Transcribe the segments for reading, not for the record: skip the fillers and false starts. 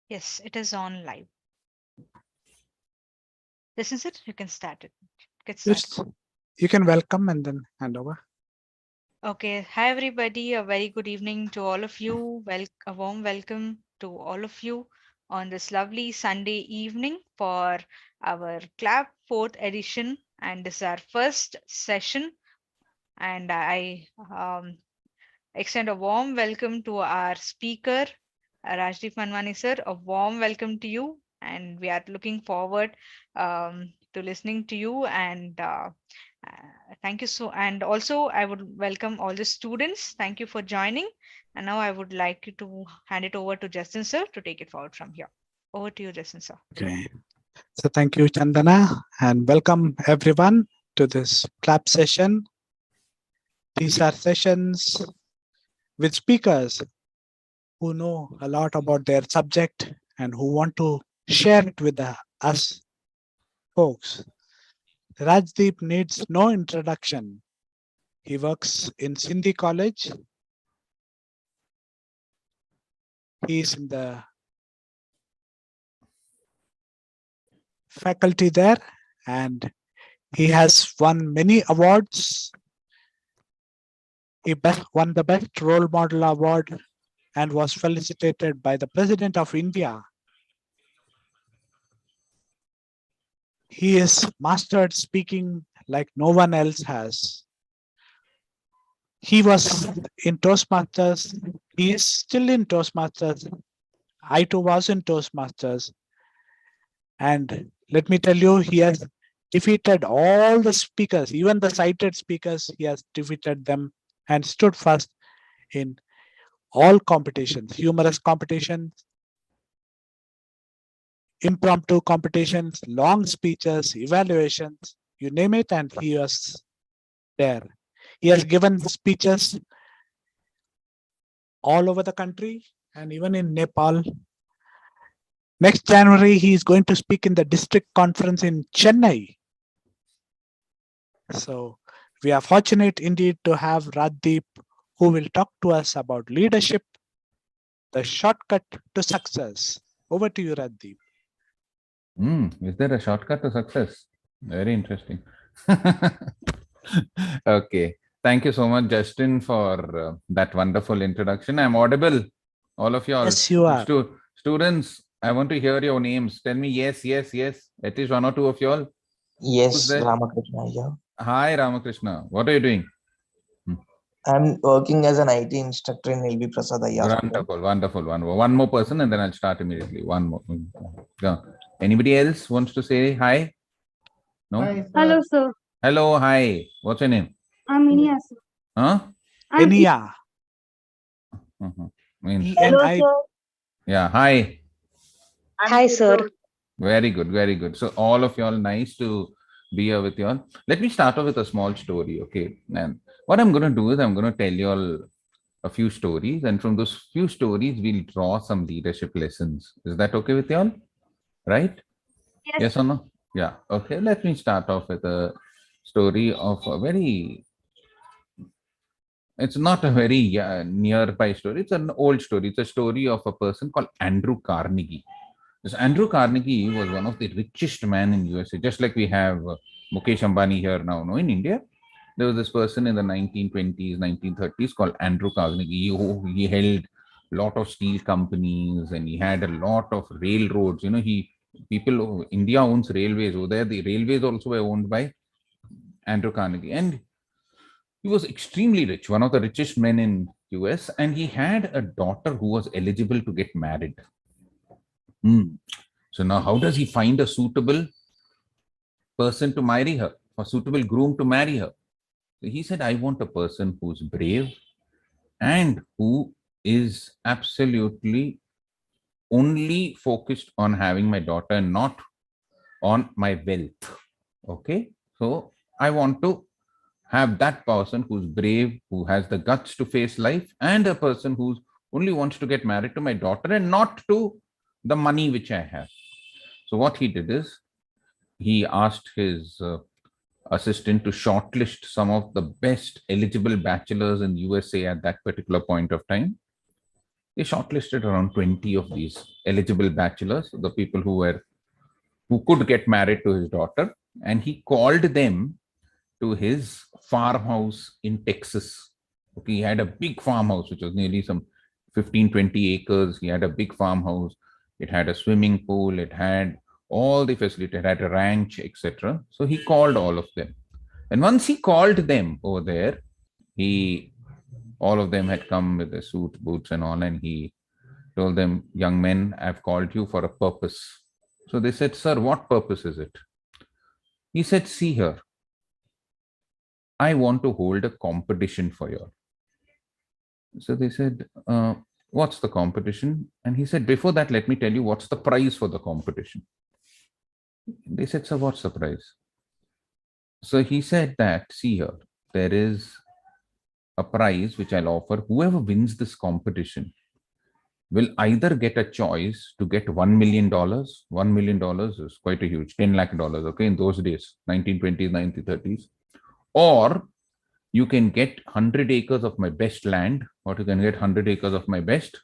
Yes, it is on live. This is it. You can start it. Get started. Just you can welcome and then hand over. Okay. Hi, everybody. A very good evening to all of you. A warm welcome to all of you on this lovely Sunday evening for our CLAP 4th edition. And this is our first session. And I extend a warm welcome to our speaker, RajdeepManvani sir. A warm welcome to you, and we are looking forward to listening to you. And thank you so. And also, I would welcome all the students. Thank you for joining. And now I would like you to hand it over to Justin sir to take it forward from here. Over to you, Justin sir. Okay. So thank you, Chandana, and welcome everyone to this clap session. These are sessions with speakers who know a lot about their subject and who want to share it with us folks. Rajdeep needs no introduction. He works in Sindhi College. He is in the faculty there and he has won many awards. He won the Best Role Model Award and was felicitated by the President of India. He is mastered speaking like no one else has. He was in Toastmasters. He is still in Toastmasters. I too was in Toastmasters. And let me tell you, he has defeated all the speakers, even the cited speakers, he has defeated them and stood first in all competitions, humorous competitions, impromptu competitions, long speeches, evaluations, you name it, and he was there. He has given speeches all over the country and even in Nepal. Next January, he is going to speak in the district conference in Chennai. So we are fortunate indeed to have Rajdeep, who will talk to us about leadership, the shortcut to success. Over to you, Rajdeep. Is there a shortcut to success? Very interesting. Okay. Thank you so much, Justin, for that wonderful introduction. I'm audible. All of y'all. Yes, you are. Students, I want to hear your names. Tell me yes, yes, yes. At least one or two of y'all. Yes, Ramakrishna. Yeah. Hi, Ramakrishna. What are you doing? I'm working as an IT instructor in LB Prasad IR. Wonderful, wonderful. One more person and then I'll start immediately. One more. Yeah. Anybody else wants to say hi? No? Hi, sir. Hello, sir. Hello, hi. What's your name? I'm Inia, sir. Huh? I'm Enia. Means, Hello, ENI. sir. yeah, hi. Hi, sir. Very good, very good. So all of y'all, nice to be here with y'all. Let me start off with a small story, okay? And what I'm going to do is I'm going to tell y'all a few stories, and from those few stories, we'll draw some leadership lessons. Is that okay with y'all? Right? Yes or no? Yeah. Okay. Let me start off with a story of a very. It's not a very nearby story. It's an old story. It's a story of a person called Andrew Carnegie. This Andrew Carnegie was one of the richest men in USA, just like we have Mukesh Ambani here now. No, in India, there was this person in the 1920s, 1930s called Andrew Carnegie. He held a lot of steel companies and he had a lot of railroads. You know, India owns railways over there. The railways also were owned by Andrew Carnegie, and he was extremely rich, one of the richest men in US, and he had a daughter who was eligible to get married. So now, how does he find a suitable person to marry her, a suitable groom to marry her? So he said, I want a person who's brave and who is absolutely only focused on having my daughter and not on my wealth. Okay. So I want to have that person who's brave, who has the guts to face life, and a person who's only wants to get married to my daughter and not to the money which I have. So what he did is he asked his assistant to shortlist some of the best eligible bachelors in USA at that particular point of time. They shortlisted around 20 of these eligible bachelors, the people who could get married to his daughter, and he called them to his farmhouse in Texas. Okay, he had a big farmhouse, which was nearly some 15, 20 acres. He had a big farmhouse. It had a swimming pool. It had all the facilities. It had a ranch, etc. So he called all of them. And once he called them over there, all of them had come with their suits, boots, and all, and he told them, "Young men, I've called you for a purpose." So they said, "Sir, what purpose is it?" He said, "See here, I want to hold a competition for you." So they said, "What's the competition?" And he said, "Before that, let me tell you what's the prize for the competition." They said, "Sir, what's the prize?" So he said that, "See here, there is a prize which I'll offer. Whoever wins this competition will either get a choice to get $1 million. $1 million is quite a huge, $10 lakh, okay, in those days, 1920s, 1930s. Or you can get 100 acres of my best land, or you can get 100 acres of my best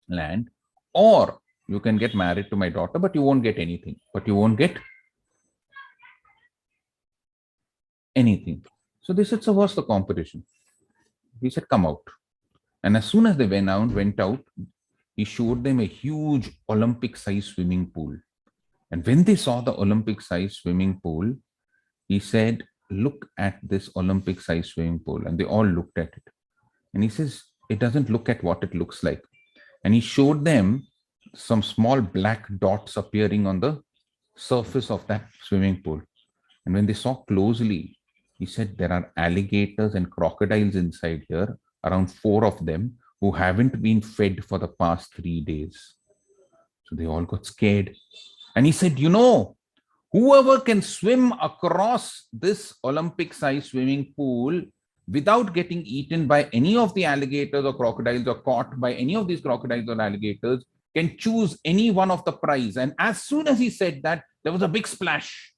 land, or you can get married to my daughter, but you won't get anything. But you won't get anything." So they said, "So what's the competition?" He said, "Come out." And as soon as they went out, he showed them a huge Olympic-sized swimming pool. And when they saw the Olympic-sized swimming pool, he said, "Look at this Olympic-sized swimming pool." And they all looked at it. And he says, "It doesn't look at what it looks like." And he showed them some small black dots appearing on the surface of that swimming pool. And when they saw closely, he said, "There are alligators and crocodiles inside here, around 4 of them, who haven't been fed for the past 3 days. So they all got scared. And he said, "Whoever can swim across this Olympic-sized swimming pool without getting eaten by any of the alligators or crocodiles, or caught by any of these crocodiles or alligators, can choose any one of the prize." And as soon as he said that, there was a big splash.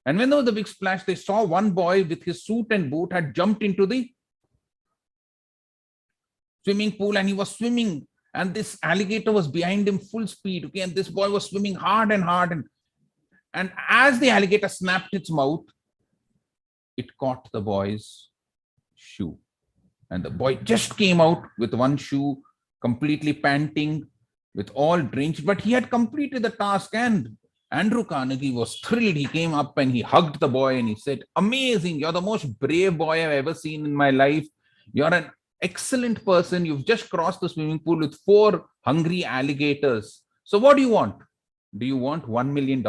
And when there was a big splash, they saw one boy with his suit and boot had jumped into the swimming pool, and he was swimming, and this alligator was behind him full speed. Okay, and this boy was swimming hard and hard, and as the alligator snapped its mouth, it caught the boy's shoe, and the boy just came out with one shoe, completely panting, with all drenched, but he had completed the task. And Andrew Carnegie was thrilled. He came up and he hugged the boy and he said, "Amazing, you're the most brave boy I've ever seen in my life. You're an excellent person. You've just crossed the swimming pool with 4 hungry alligators. So what do you want? Do you want $1 million?"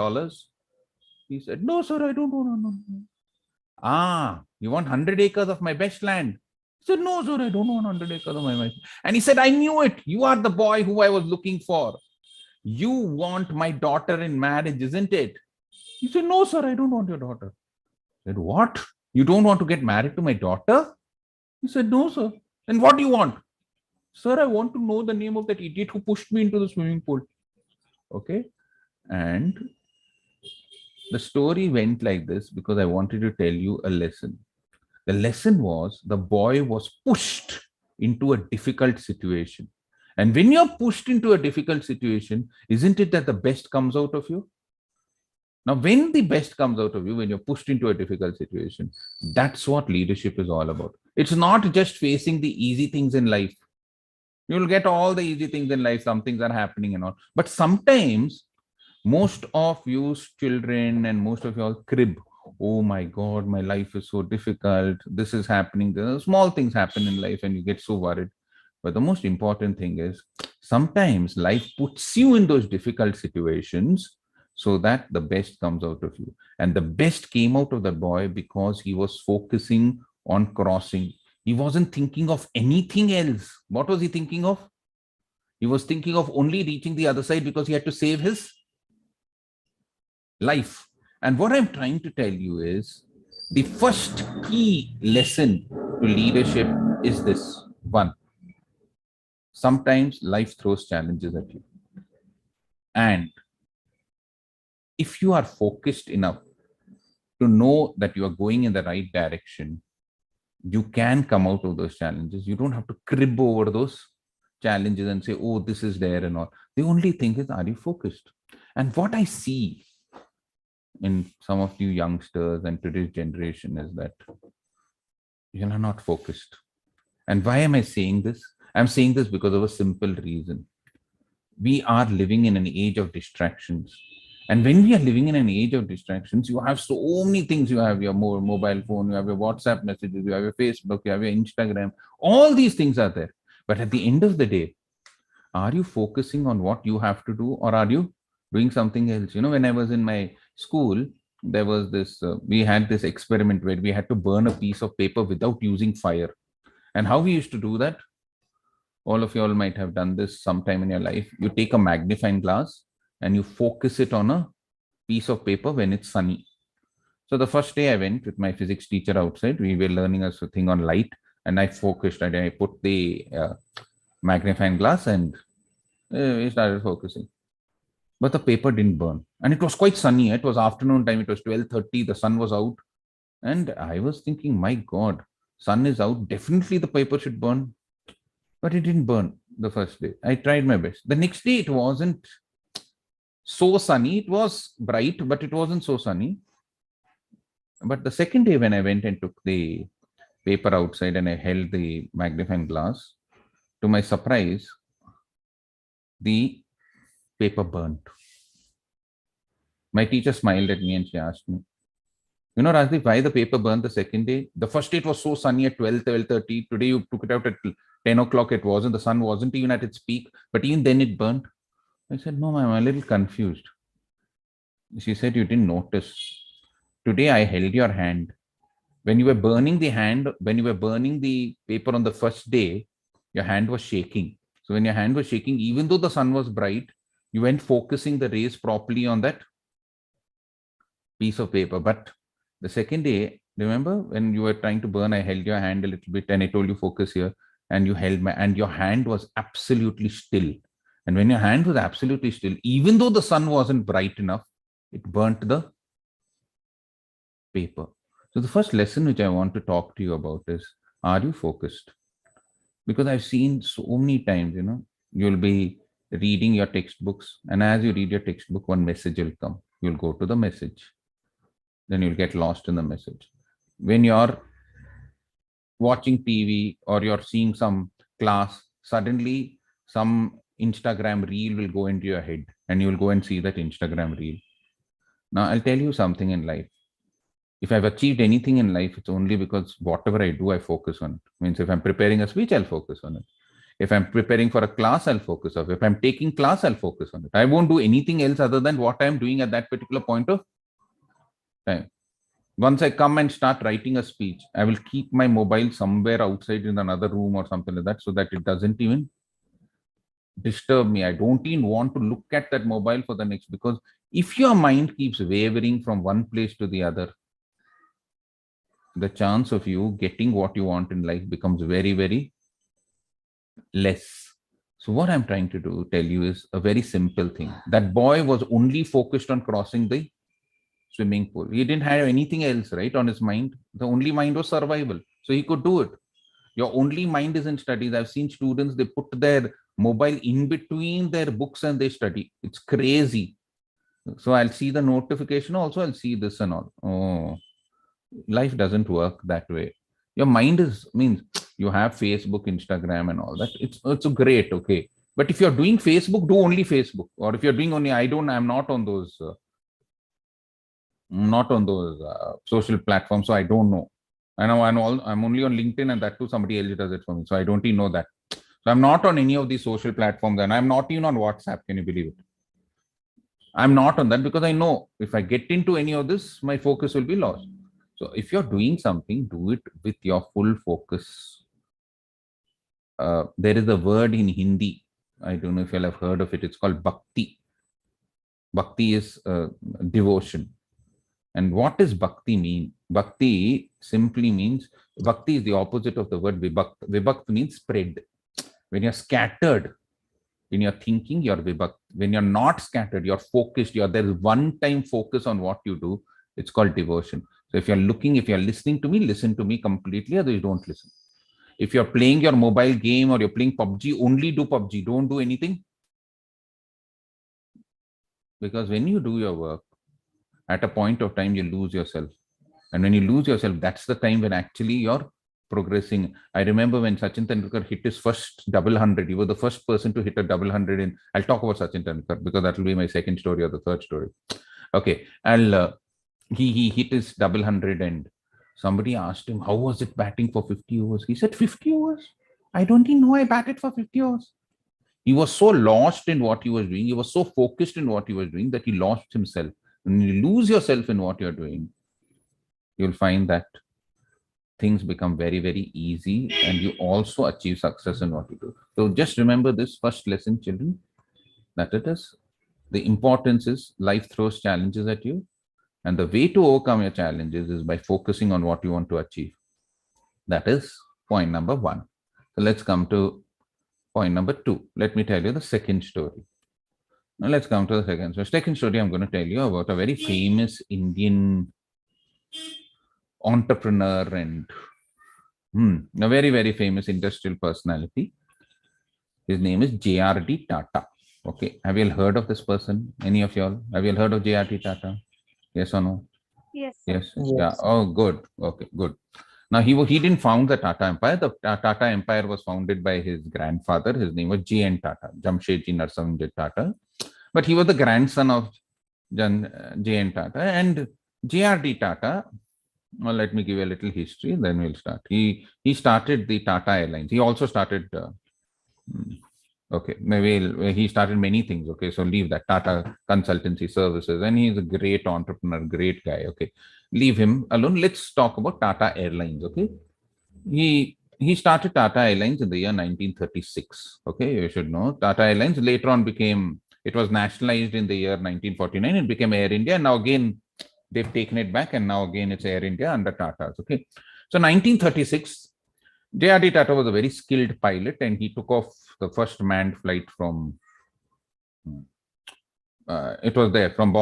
He said, "No, sir, I don't want. No. Ah, you want 100 acres of my best land?" He said, "No, sir, I don't want 100 acres of my best." And he said, "I knew it. You are the boy who I was looking for. You want my daughter in marriage, isn't it?" He said, "No, sir, I don't want your daughter." I said, "What? You don't want to get married to my daughter?" He said, "No, sir." "Then what do you want?" "Sir, I want to know the name of that idiot who pushed me into the swimming pool." Okay. And the story went like this because I wanted to tell you a lesson. The lesson was, the boy was pushed into a difficult situation. And when you're pushed into a difficult situation, isn't it that the best comes out of you? Now, when the best comes out of you, when you're pushed into a difficult situation, that's what leadership is all about. It's not just facing the easy things in life. You'll get all the easy things in life, some things are happening and all. But sometimes, most of you children and most of you all crib, "Oh my God, my life is so difficult. This is happening." The small things happen in life and you get so worried. But the most important thing is, sometimes life puts you in those difficult situations so that the best comes out of you. And the best came out of the boy because he was focusing on crossing. He wasn't thinking of anything else. What was he thinking of? He was thinking of only reaching the other side because he had to save his life. And what I'm trying to tell you is, the first key lesson to leadership is this. One, sometimes life throws challenges at you. And if you are focused enough to know that you are going in the right direction, you can come out of those challenges. You don't have to crib over those challenges and say, oh, this is there and all. The only thing is, are you focused? And what I see in some of you youngsters and today's generation is that you are not focused. And why am I saying this? I'm saying this because of a simple reason. We are living in an age of distractions. And when we are living in an age of distractions, you have so many things. You have your mobile phone, you have your WhatsApp messages, you have your Facebook, you have your Instagram. All these things are there. But at the end of the day, are you focusing on what you have to do, or are you doing something else? When I was in my school, there was this, we had this experiment where we had to burn a piece of paper without using fire. And how we used to do that? All of you all might have done this sometime in your life. You take a magnifying glass and you focus it on a piece of paper when it's sunny. So the first day I went with my physics teacher outside, we were learning a thing on light, and I focused and I put the magnifying glass and we started focusing. But the paper didn't burn. And it was quite sunny. It was afternoon time. It was 12:30. The sun was out. And I was thinking, my God, sun is out. Definitely the paper should burn. But it didn't burn the first day. I tried my best. The next day, it wasn't so sunny. It was bright, but it wasn't so sunny. But the second day, when I went and took the paper outside and I held the magnifying glass, to my surprise, the paper burnt. My teacher smiled at me and she asked me, Rajdeep, why the paper burned the second day? The first day it was so sunny at 12:30. Today you took it out at 10 o'clock. It wasn't. The sun wasn't even at its peak, but even then it burnt. I said, no, ma'am, I'm a little confused. She said, you didn't notice. Today I held your hand. When you were burning the paper on the first day, your hand was shaking. So when your hand was shaking, even though the sun was bright, you weren't focusing the rays properly on that piece of paper. But the second day, remember when you were trying to burn, I held your hand a little bit and I told you focus here, and you held and your hand was absolutely still. And when your hand was absolutely still, even though the sun wasn't bright enough, it burnt the paper. So the first lesson which I want to talk to you about is, are you focused? Because I've seen so many times, you'll be reading your textbooks, and as you read your textbook, one message will come. You'll go to the message. Then you'll get lost in the message. When you're watching TV or you're seeing some class, suddenly some Instagram reel will go into your head and you'll go and see that Instagram reel. Now, I'll tell you something in life. If I've achieved anything in life, it's only because whatever I do, I focus on it. Means if I'm preparing a speech, I'll focus on it. If I'm preparing for a class, I'll focus on it. If I'm taking class, I'll focus on it. I won't do anything else other than what I'm doing at that particular point of time. Once I come and start writing a speech, I will keep my mobile somewhere outside in another room or something like that, so that it doesn't even disturb me. I don't even want to look at that mobile for the next, because if your mind keeps wavering from one place to the other, the chance of you getting what you want in life becomes very, very less. So what I'm trying to tell you is a very simple thing. That boy was only focused on crossing the swimming pool. He didn't have anything else, right, on his mind. The only mind was survival. So he could do it. Your only mind is in studies. I've seen students, they put their mobile in between their books and they study. It's crazy. So I'll see the notification also, I'll see this and all. Oh, life doesn't work that way. Your mind means you have Facebook, Instagram and all that. It's great, okay. But if you're doing Facebook, do only Facebook. Or if you're doing only, I'm not on those social platforms, so I don't know. I know I'm only on LinkedIn, and that too somebody else does it for me, so I don't even know that. So I'm not on any of these social platforms, and I'm not even on WhatsApp. Can you believe it? I'm not on that because I know if I get into any of this, my focus will be lost. So if you're doing something, do it with your full focus. There is a word in Hindi. I don't know if you'll have heard of it. It's called bhakti. Bhakti is devotion. And what does bhakti mean? Bhakti simply means, bhakti is the opposite of the word vibhakt. Vibhakt means spread. When you're scattered in your thinking, you're vibhakt. When you're not scattered, you're focused, there's one-time focus on what you do. It's called devotion. So if you're listening to me, listen to me completely, otherwise don't listen. If you're playing your mobile game or you're playing PUBG, only do PUBG. Don't do anything. Because when you do your work, at a point of time, you lose yourself. And when you lose yourself, that's the time when actually you're progressing. I remember when Sachin Tendulkar hit his first double hundred. He was the first person to hit a double hundred. In I'll talk about Sachin Tendulkar because that will be my second story or the third story. Okay, he hit his double hundred, and somebody asked him, how was it batting for 50 overs? He said, 50 overs? I don't even know I batted for 50 overs. He was so lost in what he was doing. He was so focused in what he was doing that he lost himself. When you lose yourself in what you're doing, you'll find that things become very, very easy, and you also achieve success in what you do. So just remember this first lesson, children, that it is the importance is life throws challenges at you, and the way to overcome your challenges is by focusing on what you want to achieve. That is point number one. So let's come to point number two. Let me tell you the second story. Now let's come to the second. So second story, I'm going to tell you about a very famous Indian entrepreneur and a very, very famous industrial personality. His name is J.R.D. Tata. Okay. Have you all heard of this person? Any of y'all? Have you all heard of J.R.D. Tata? Yes or no? Yes, sir. Yes. Yes. Yeah. Oh, good. Okay, good. Now, he didn't found the Tata Empire. The Tata Empire was founded by his grandfather. His name was J.N. Tata, Jamshedji Narsingh Tata. But he was the grandson of J.N. Tata. And J.R.D. Tata, well, let me give you a little history, then we'll start. He started the Tata Airlines. He also started, okay, maybe he started many things. Okay, so leave that. Tata Consultancy Services. And he's a great entrepreneur, great guy. Okay, leave him alone. Let's talk about Tata Airlines. Okay, he started Tata Airlines in the year 1936. Okay, you should know. Tata Airlines later on it was nationalized in the year 1949 and became Air India. Now again, they've taken it back, and now again it's Air India under Tata's. Okay, so 1936, J.R.D. Tata was a very skilled pilot, and he took off the first manned flight from. It was there from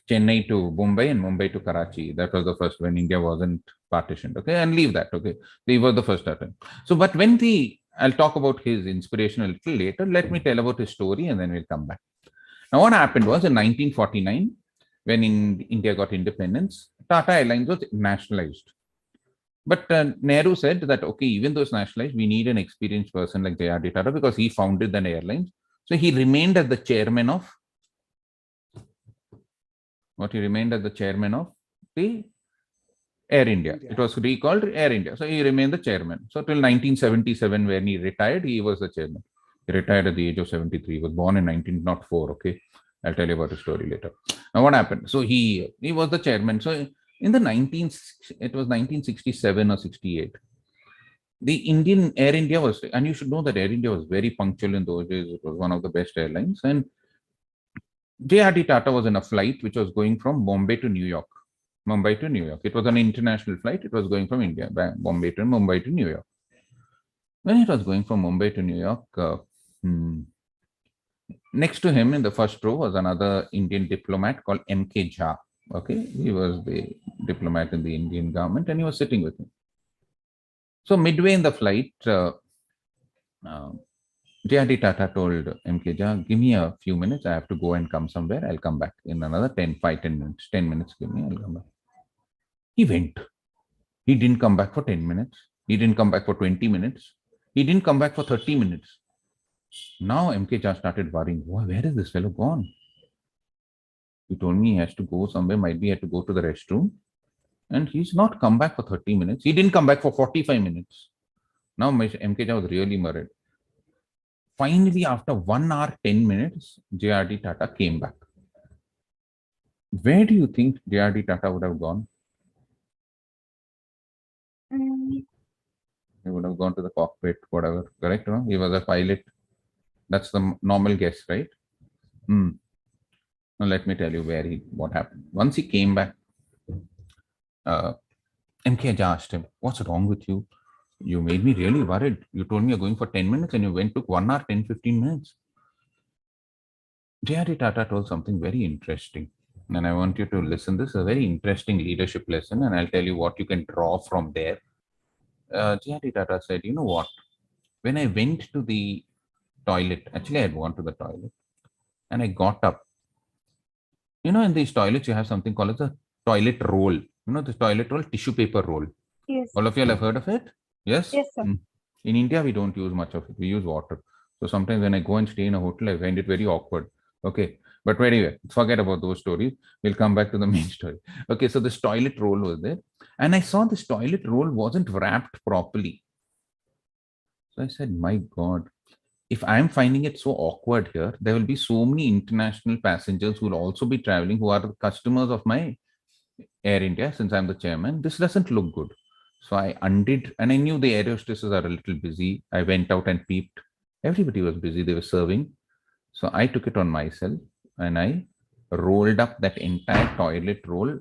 Chennai to Mumbai and Mumbai to Karachi. That was the first when India wasn't partitioned. Okay, and leave that. Okay, they were the first attempt. So, but I'll talk about his inspiration a little later. Let me tell about his story, and then we'll come back. Now, what happened was in 1949, when India got independence, Tata Airlines was nationalized. But Nehru said that, okay, even though it's nationalized, we need an experienced person like J.R.D. Tata because he founded the airlines. So he remained as the chairman of the Air India. It was recalled Air India. So he remained the chairman. So till 1977, when he retired, he was the chairman. He retired at the age of 73. He was born in 1904. Okay, I'll tell you about the story later. Now, what happened? So he was the chairman. So in the it was 1967 or 68. The Indian Air India was, and you should know that Air India was very punctual in those days. It was one of the best airlines. And J.R.D. Tata was in a flight which was going from Mumbai to New York. It was an international flight. It was going from India, Mumbai to New York. When it was going from Mumbai to New York, next to him in the first row was another Indian diplomat called M.K. Jha. Okay, he was the diplomat in the Indian government, and he was sitting with him. So midway in the flight, J.R.D. Tata told M.K. Jha, give me a few minutes. I have to go and come somewhere. I'll come back in another 10 minutes. 10 minutes, give me, I'll come back. He went. He didn't come back for 10 minutes. He didn't come back for 20 minutes. He didn't come back for 30 minutes. Now M.K. Jha started worrying, where is this fellow gone? He told me he has to go somewhere. Might be he had to go to the restroom. And he's not come back for 30 minutes. He didn't come back for 45 minutes. Now M.K. Jha was really worried. Finally, after 1 hour, 10 minutes, J.R.D. Tata came back. Where do you think J.R.D. Tata would have gone? He would have gone to the cockpit, whatever, correct? No? He was a pilot. That's the normal guess, right? Now let me tell you what happened. Once he came back, M.K. Jha asked him, what's wrong with you? You made me really worried. You told me you're going for 10 minutes and you took 1 hour, 10, 15 minutes. J.R.D. Tata told something very interesting. And I want you to listen. This is a very interesting leadership lesson. And I'll tell you what you can draw from there J.R.D. Tata said, you know what? When I went to the toilet, actually I had gone to the toilet and I got up. You know, in these toilets, you have something called as a toilet roll. You know, the toilet roll, tissue paper roll. Yes. All of you have heard of it? Yes? Yes, sir. In India, we don't use much of it. We use water. So sometimes when I go and stay in a hotel, I find it very awkward. Okay. But anyway, forget about those stories. We'll come back to the main story. Okay. So this toilet roll was there. And I saw this toilet roll wasn't wrapped properly. So I said, my God, if I'm finding it so awkward here, there will be so many international passengers who will also be traveling who are the customers of my Air India, since I'm the chairman. This doesn't look good. So I undid, and I knew the air hostesses are a little busy. I went out and peeped. Everybody was busy. They were serving. So I took it on myself and I rolled up that entire toilet roll,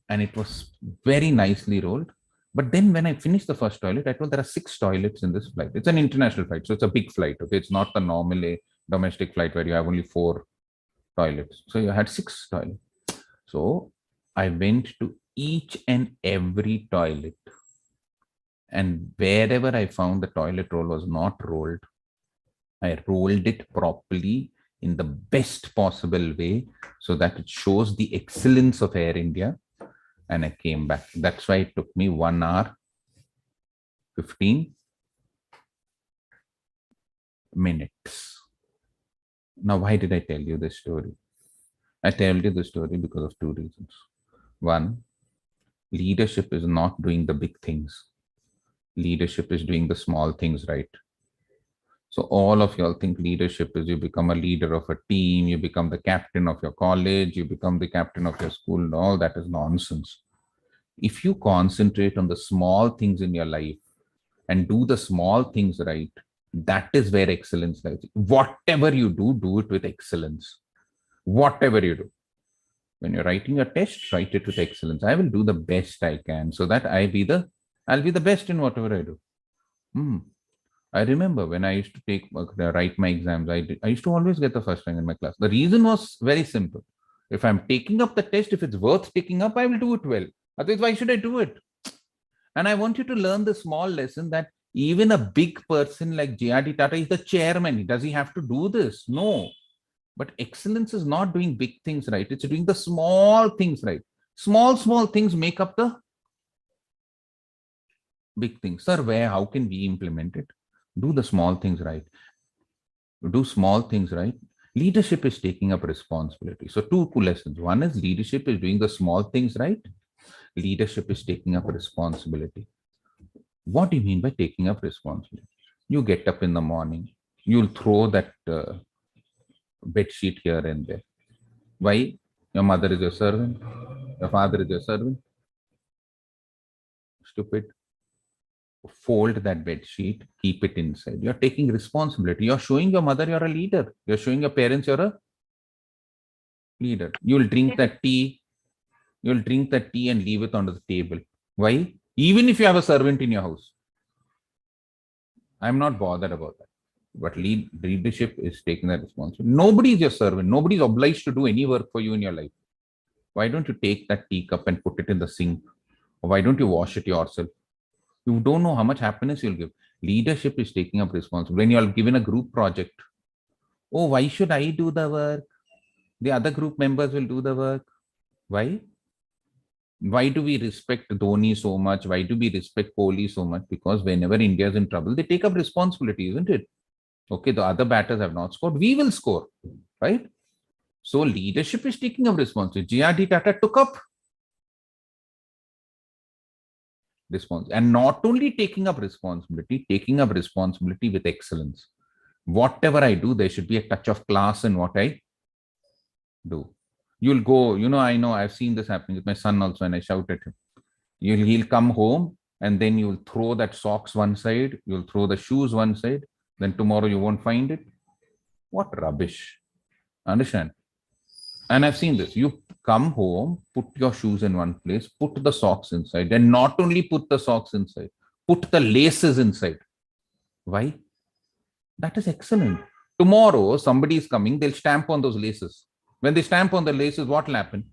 and it was very nicely rolled. But then when I finished the first toilet, I told there are 6 toilets in this flight. It's an international flight, so it's a big flight. Okay, it's not the normal domestic flight where you have only 4 toilets. So you had 6 toilets. So I went to each and every toilet, and wherever I found the toilet roll was not rolled, I rolled it properly in the best possible way so that it shows the excellence of Air India. And I came back. That's why it took me 1 hour, 15 minutes. Now, why did I tell you this story? I tell you the story because of 2 reasons. One, leadership is not doing the big things. Leadership is doing the small things right. So all of y'all think leadership is you become a leader of a team, you become the captain of your college, you become the captain of your school, and all that is nonsense. If you concentrate on the small things in your life and do the small things right, that is where excellence lies. Whatever you do, do it with excellence. Whatever you do. When you're writing a test, write it with excellence. I will do the best I can so that I'll be the best in whatever I do. I remember when I used to write my exams, I used to always get the first rank in my class. The reason was very simple. If I'm taking up the test, if it's worth taking up, I will do it well. Otherwise, why should I do it? And I want you to learn the small lesson that even a big person like J.R.D. Tata is the chairman. Does he have to do this? No. But excellence is not doing big things right. It's doing the small things right. Small things make up the big things. Sir, how can we implement it? Do the small things right. Do small things right. Leadership is taking up responsibility. So 2 cool lessons. One is leadership is doing the small things right. Leadership is taking up responsibility. What do you mean by taking up responsibility? You get up in the morning. You'll throw that bed sheet here and there. Why? Your mother is your servant. Your father is your servant. Stupid. Fold that bed sheet, keep it inside. You're taking responsibility. You're showing your mother you're a leader. You're showing your parents you're a leader. You'll drink that tea. You'll drink that tea and leave it on the table. Why? Even if you have a servant in your house. I'm not bothered about that. But leadership is taking that responsibility. Nobody is your servant. Nobody is obliged to do any work for you in your life. Why don't you take that teacup and put it in the sink? Or why don't you wash it yourself? You don't know how much happiness you'll give. Leadership is taking up responsibility. When you are given a group project, oh, why should I do the work? The other group members will do the work. Why? Why do we respect Dhoni so much? Why do we respect Kohli so much? Because whenever India is in trouble, they take up responsibility, isn't it? Okay, the other batters have not scored. We will score, right? So leadership is taking up responsibility. J.R.D. Tata took up responsibility, and not only taking up responsibility with excellence. Whatever I do, there should be a touch of class in what I do. You'll go, I know I've seen this happening with my son also, and I shout at him. He'll come home and then you'll throw that socks one side, you'll throw the shoes one side, then tomorrow you won't find it. What rubbish. Understand? And I've seen this. You come home, put your shoes in one place, put the socks inside, and not only put the socks inside, put the laces inside. Why? That is excellent. Tomorrow, somebody is coming, they'll stamp on those laces. When they stamp on the laces, what will happen?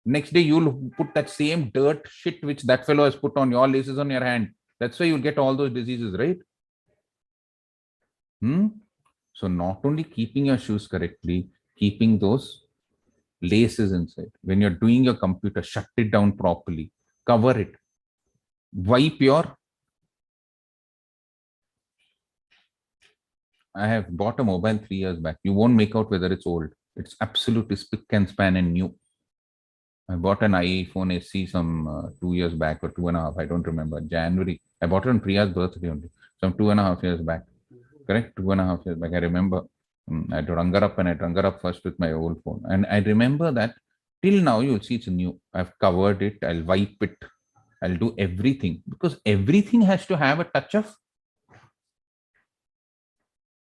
Next day, you'll put that same dirt shit which that fellow has put on your laces on your hand. That's why you'll get all those diseases, right? So not only keeping your shoes correctly, keeping those laces inside. When you're doing your computer, shut it down properly, cover it, wipe your. I have bought a mobile 3 years back. You won't make out whether it's old. It's absolutely spick and span and new. I bought an iPhone SE some 2 years back or 2.5. I don't remember. January. I bought it on Priya's birthday only. Some 2.5 years back. Correct? 2.5 years back. I remember. I had to rung her up and I rung her up first with my old phone. And I remember that till now you'll see it's new. I've covered it. I'll wipe it. I'll do everything because everything has to have a touch of.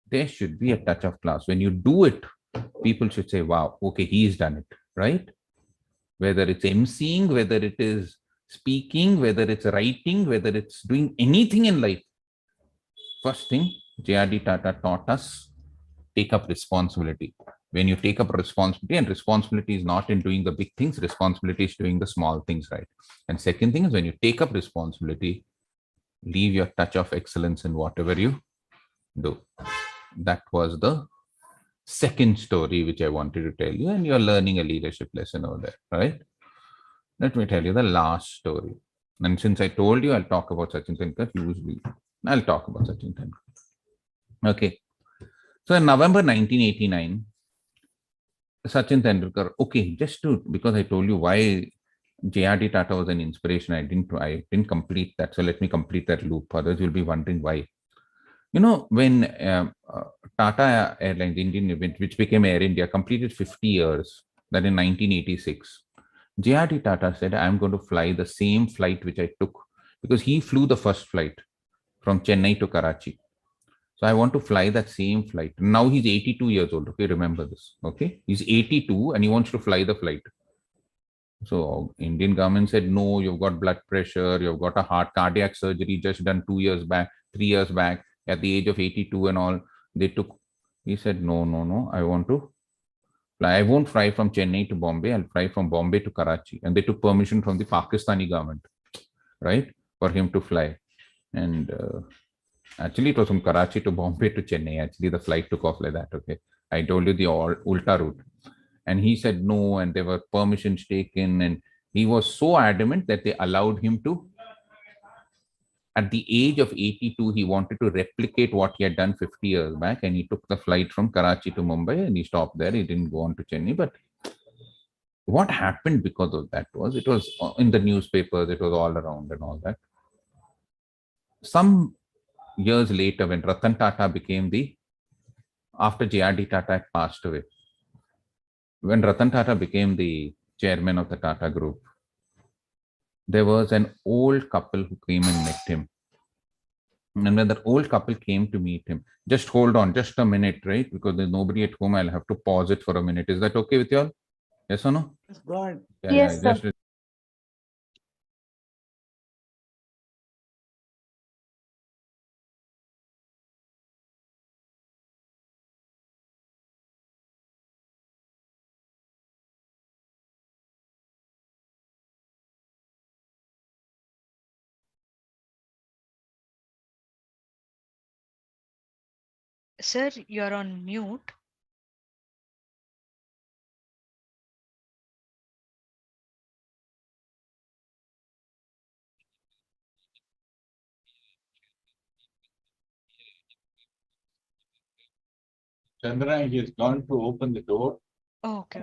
There should be a touch of class. When you do it, people should say, wow, okay, he's done it, right? Whether it's emceeing, whether it is speaking, whether it's writing, whether it's doing anything in life. First thing, J.R.D. Tata taught us, take up responsibility. When you take up responsibility, and responsibility is not in doing the big things, responsibility is doing the small things, right? And second thing is when you take up responsibility, leave your touch of excellence in whatever you do. That was the second story which I wanted to tell you, and you're learning a leadership lesson over there, right? Let me tell you the last story. And since I told you I'll talk about Sachin Tendulkar, usually I'll talk about Sachin Tendulkar. Okay. So in November 1989, Sachin Tendulkar, okay, just to, because I told you why J.R.D. Tata was an inspiration, I didn't complete that. So let me complete that loop. Others will be wondering why. You know, when Tata Airlines, Indian event, which became Air India, completed 50 years, that in 1986, J.R.D. Tata said, I'm going to fly the same flight which I took, because he flew the first flight from Chennai to Karachi. So I want to fly that same flight. Now he's 82 years old. Okay, remember this. Okay, he's 82 and he wants to fly the flight. So Indian government said, no, you've got blood pressure, you've got a heart cardiac surgery just done 2 years back, 3 years back, at the age of 82 and all. They took, he said, no, I want to fly. I won't fly from Chennai to Bombay. I'll fly from Bombay to Karachi. And they took permission from the Pakistani government, right, for him to fly. And actually, it was from Karachi to Bombay to Chennai. Actually, the flight took off like that. Okay. I told you the ulta route. And he said no, and there were permissions taken. And he was so adamant that they allowed him to. At the age of 82, he wanted to replicate what he had done 50 years back. And he took the flight from Karachi to Mumbai and he stopped there. He didn't go on to Chennai. But what happened because of that was, it was in the newspapers, it was all around and all that. Some years later, when Ratan Tata became after J.R.D. Tata had passed away, when Ratan Tata became the chairman of the Tata Group, there was an old couple who came and met him. And when that old couple came to meet him, just hold on, just a minute, right? Because there's nobody at home. I'll have to pause it for a minute. Is that okay with you all? Yes or no? Yes, go ahead. Yes, sir. Just Sir, you're on mute. Chandra, he has gone to open the door. Oh, okay.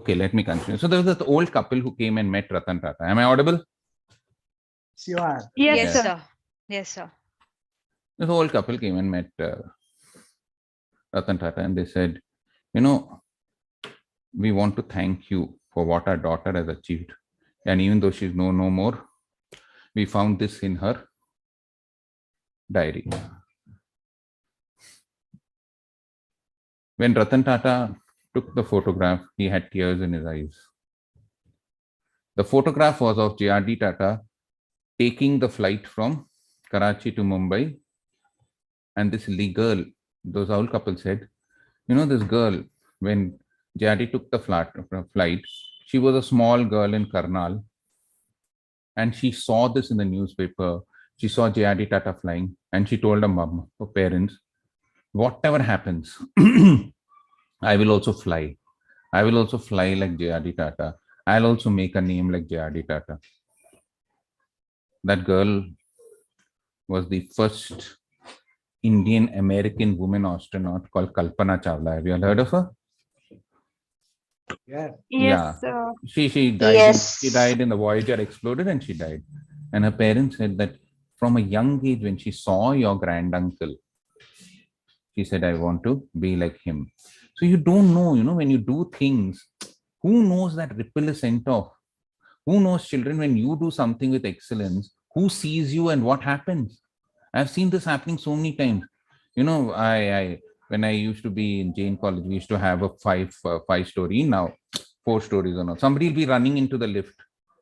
Okay, let me continue. So there was that old couple who came and met Ratan Tata. Am I audible? Yes, you are. Yes, Yes, sir. sir. Yes, sir. This old couple came and met Ratan Tata and they said, you know, we want to thank you for what our daughter has achieved. And even though she's no more, we found this in her diary. When Ratan Tata took the photograph. He had tears in his eyes. The photograph was of J.R.D. Tata taking the flight from Karachi to Mumbai. And this girl, those old couple said, this girl, when J.R.D. took the flight, she was a small girl in Karnal. And she saw this in the newspaper. She saw J.R.D. Tata flying. And she told her mom, her parents, whatever happens, I will also fly. I will also fly like J.R.D. Tata. I'll also make a name like J.R.D. Tata. That girl was the first Indian American woman astronaut called Kalpana Chawla. Have you all heard of her? Yeah. Yeah. Yes, sir. She died. Yes. She died in the Voyager exploded and she died. And her parents said that from a young age, when she saw your granduncle, she said, I want to be like him. So you don't know, when you do things, who knows that ripple is sent off? Who knows, children, when you do something with excellence, who sees you and what happens? I've seen this happening so many times. I when I used to be in Jain College, we used to have a five story, now 4 stories or not. Somebody will be running into the lift,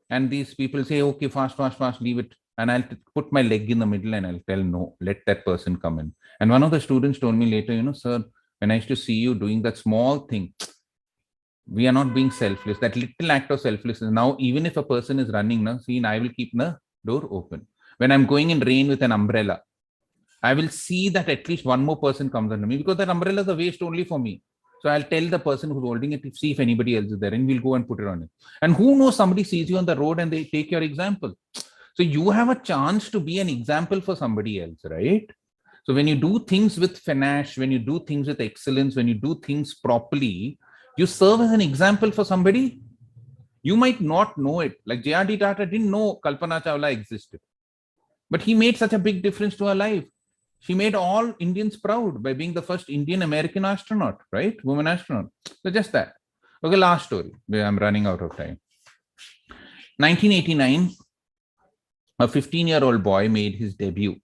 and these people say, "Okay, fast, fast, fast, leave it." And I'll put my leg in the middle and I'll tell, "No, let that person come in." And one of the students told me later, "Sir, when I used to see you doing that small thing, we are not being selfless. That little act of selflessness. Now, even if a person is running, now, see, I will keep the door open. When I'm going in rain with an umbrella, I will see that at least one more person comes under me, because that umbrella is a waste only for me. So I'll tell the person who's holding it to see if anybody else is there, and we'll go and put it on it. And who knows, somebody sees you on the road and they take your example. So you have a chance to be an example for somebody else, right? So when you do things with finesse, when you do things with excellence, when you do things properly, you serve as an example for somebody. You might not know it. Like J.R.D. Tata didn't know Kalpana Chawla existed, but he made such a big difference to her life. She made all Indians proud by being the first Indian American astronaut, right? Woman astronaut. So just that. Okay, last story. I'm running out of time. 1989, a 15-year-old boy made his debut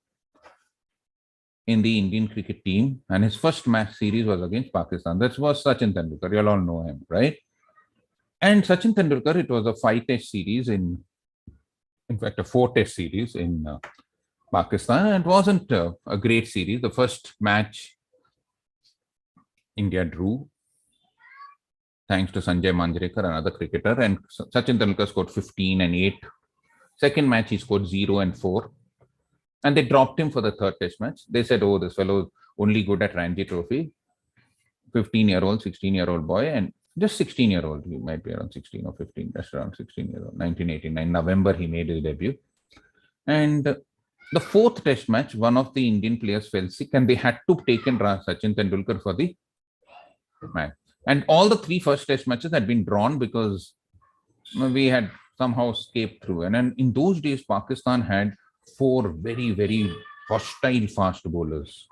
in the Indian cricket team, and his first match series was against Pakistan. That was Sachin Tendulkar. You all know him, right? And Sachin Tendulkar, it was a 5-test series in fact, a 4-test series in Pakistan. It wasn't a great series. The first match, India drew, thanks to Sanjay Manjrekar, another cricketer, and Sachin Tendulkar scored 15 and 8. Second match, he scored 0 and 4. And they dropped him for the third test match. They said, oh, this fellow is only good at Ranji Trophy. 15-year-old, 16-year-old boy, and just 16-year-old. He might be around 16 or 15, just around 16-year-old. 1989, November, he made his debut. And the fourth test match, one of the Indian players fell sick and they had to take in Sachin Tendulkar for the match. And all the 3 first test matches had been drawn because we had somehow escaped through. And then in those days, Pakistan had 4 very, very hostile fast bowlers.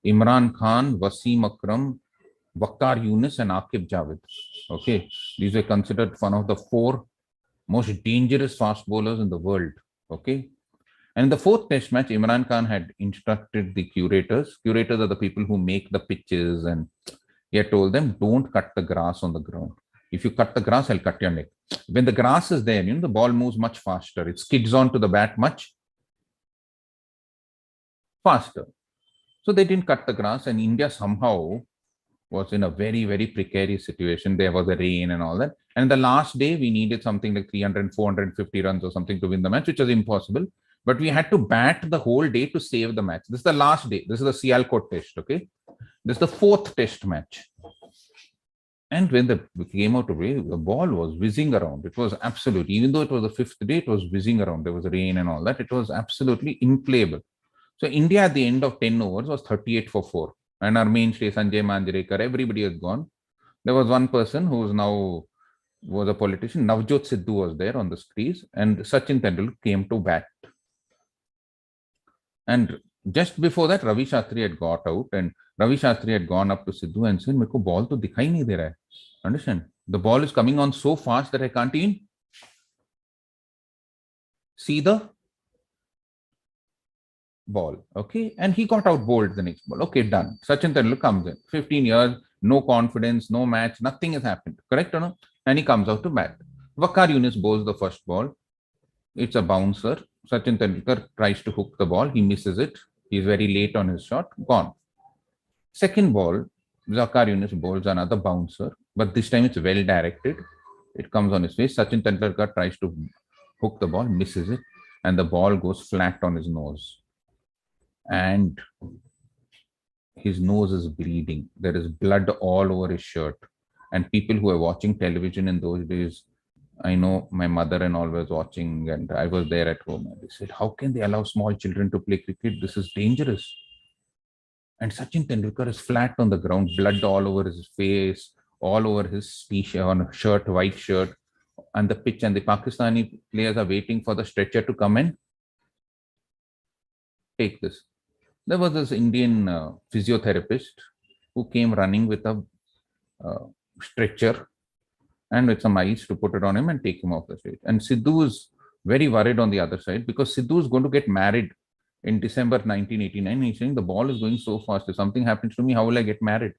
Imran Khan, Wasim Akram, Waqar Yunus and Aqib Javed. Okay, these were considered one of the 4 most dangerous fast bowlers in the world. Okay, and in the fourth test match, Imran Khan had instructed the curators. Curators are the people who make the pitches, and he had told them, don't cut the grass on the ground. If you cut the grass, I'll cut your neck. When the grass is there, the ball moves much faster. It skids onto the bat much faster. So they didn't cut the grass, and India somehow was in a very, very precarious situation. There was a rain and all that. And the last day, we needed something like 300, 450 runs or something to win the match, which was impossible. But we had to bat the whole day to save the match. This is the last day. This is the Sialkot test, okay? This is the 4th test match. And when the came out away, the ball was whizzing around. It was absolute. Even though it was the 5th day, it was whizzing around. There was rain and all that. It was absolutely unplayable. So India at the end of 10 overs was 38 for 4. And our mainstay, Sanjay Manjrekar, everybody has gone. There was one person who was a politician. Navjot Sidhu was there on the crease, and Sachin Tendulkar came to bat. And just before that, Ravi Shastri had got out, and Ravi Shastri had gone up to Sidhu and said, "Meko ball to dikhai nahi de raha hai." Understand? The ball is coming on so fast that I can't even see the ball. Okay. And he got out bowled the next ball. Okay, done. Sachin Tendulkar comes in. 15 years, no confidence, no match, nothing has happened. Correct or no? And he comes out to bat. Waqar Yunis bowls the first ball. It's a bouncer. Sachin Tendulkar tries to hook the ball. He misses it. He's very late on his shot. Gone. Second ball, Waqar Yunis bowls another bouncer, but this time it's well directed. It comes on his face. Sachin Tendulkar tries to hook the ball, misses it, and the ball goes flat on his nose. And his nose is bleeding. There is blood all over his shirt. And people who were watching television in those days, I know my mother and all was watching, and I was there at home. And they said, how can they allow small children to play cricket? This is dangerous. And Sachin Tendulkar is flat on the ground, blood all over his face, all over his t-shirt, on shirt, white shirt, and the pitch. And the Pakistani players are waiting for the stretcher to come and take this. There was this Indian physiotherapist who came running with a stretcher and with some ice to put it on him and take him off the stage. And Sidhu is very worried on the other side because Sidhu is going to get married in December 1989. He's saying the ball is going so fast. If something happens to me, how will I get married?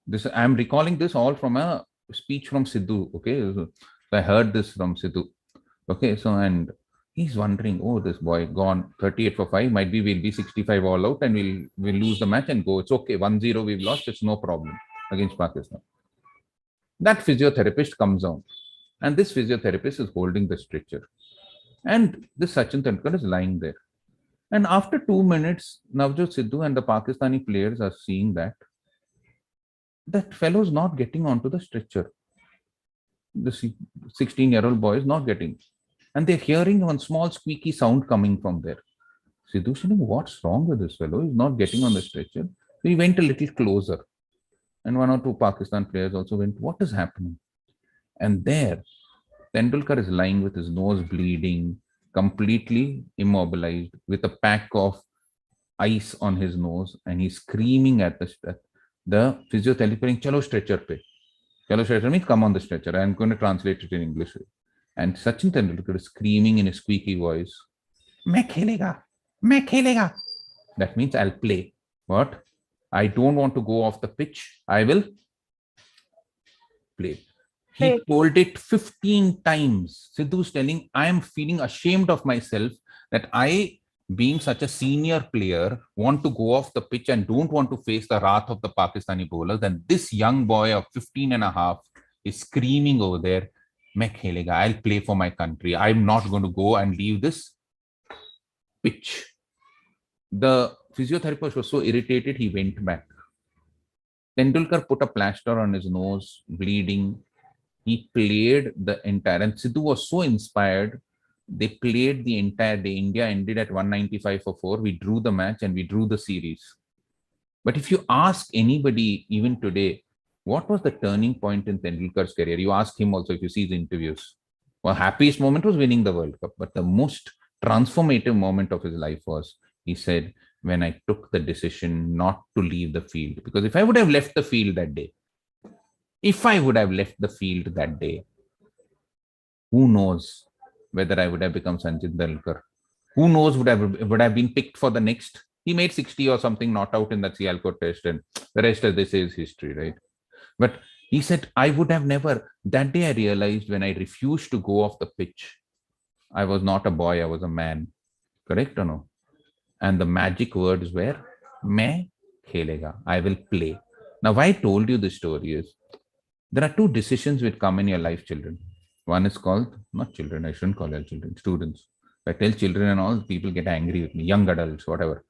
This I'm recalling this all from a speech from Sidhu. Okay, so I heard this from Sidhu. Okay, so and he's wondering, oh, this boy gone 38 for 5. Might be we'll be 65 all out and we'll lose the match and go. It's okay. 1-0 we've lost. It's no problem against Pakistan. That physiotherapist comes on, and this physiotherapist is holding the stretcher, and this Sachin Tendulkar is lying there. And after 2 minutes, Navjot Sidhu and the Pakistani players are seeing that fellow is not getting onto the stretcher. The 16-year-old boy is not getting. And they're hearing one small squeaky sound coming from there. Sidhu said, what's wrong with this fellow? He's not getting on the stretcher. So he went a little closer. And 1 or 2 Pakistan players also went, what is happening? And there, Tendulkar is lying with his nose bleeding, completely immobilized, with a pack of ice on his nose, and he's screaming at the physiotherapist, chalo stretcher pe. Chalo stretcher means come on the stretcher. I'm going to translate it in English. And Sachin Tendulkar is screaming in a squeaky voice, Main khelega, main khelega. That means I'll play. What? I don't want to go off the pitch. I will play. He told it 15 times. Sidhu's telling, I am feeling ashamed of myself that I, being such a senior player, want to go off the pitch and don't want to face the wrath of the Pakistani bowlers. And this young boy of 15 and a half is screaming over there, Main khelega, I'll play for my country. I'm not going to go and leave this pitch. The physiotherapist was so irritated, he went back. Tendulkar put a plaster on his nose, bleeding. He played the entire, and Sidhu was so inspired. They played the entire day. India ended at 195 for 4. We drew the match and we drew the series. But if you ask anybody, even today, what was the turning point in Tendulkar's career? You ask him also if you see his interviews. Well, happiest moment was winning the World Cup, but the most transformative moment of his life was, he said, when I took the decision not to leave the field. Because if I would have left the field that day, who knows whether I would have become Sachin Tendulkar? Who knows would have been picked for the next? He made 60 or something, not out in that CLAP4 test, and the rest, as they say, is history, right? But he said, I would have never. That day I realized when I refused to go off the pitch, I was not a boy, I was a man. Correct or no? And the magic words were, Main khelega, I will play. Now, why I told you this story is, there are 2 decisions which come in your life, children. One is called, not children, I shouldn't call it children, students. If I tell children and all, people get angry with me, young adults, whatever.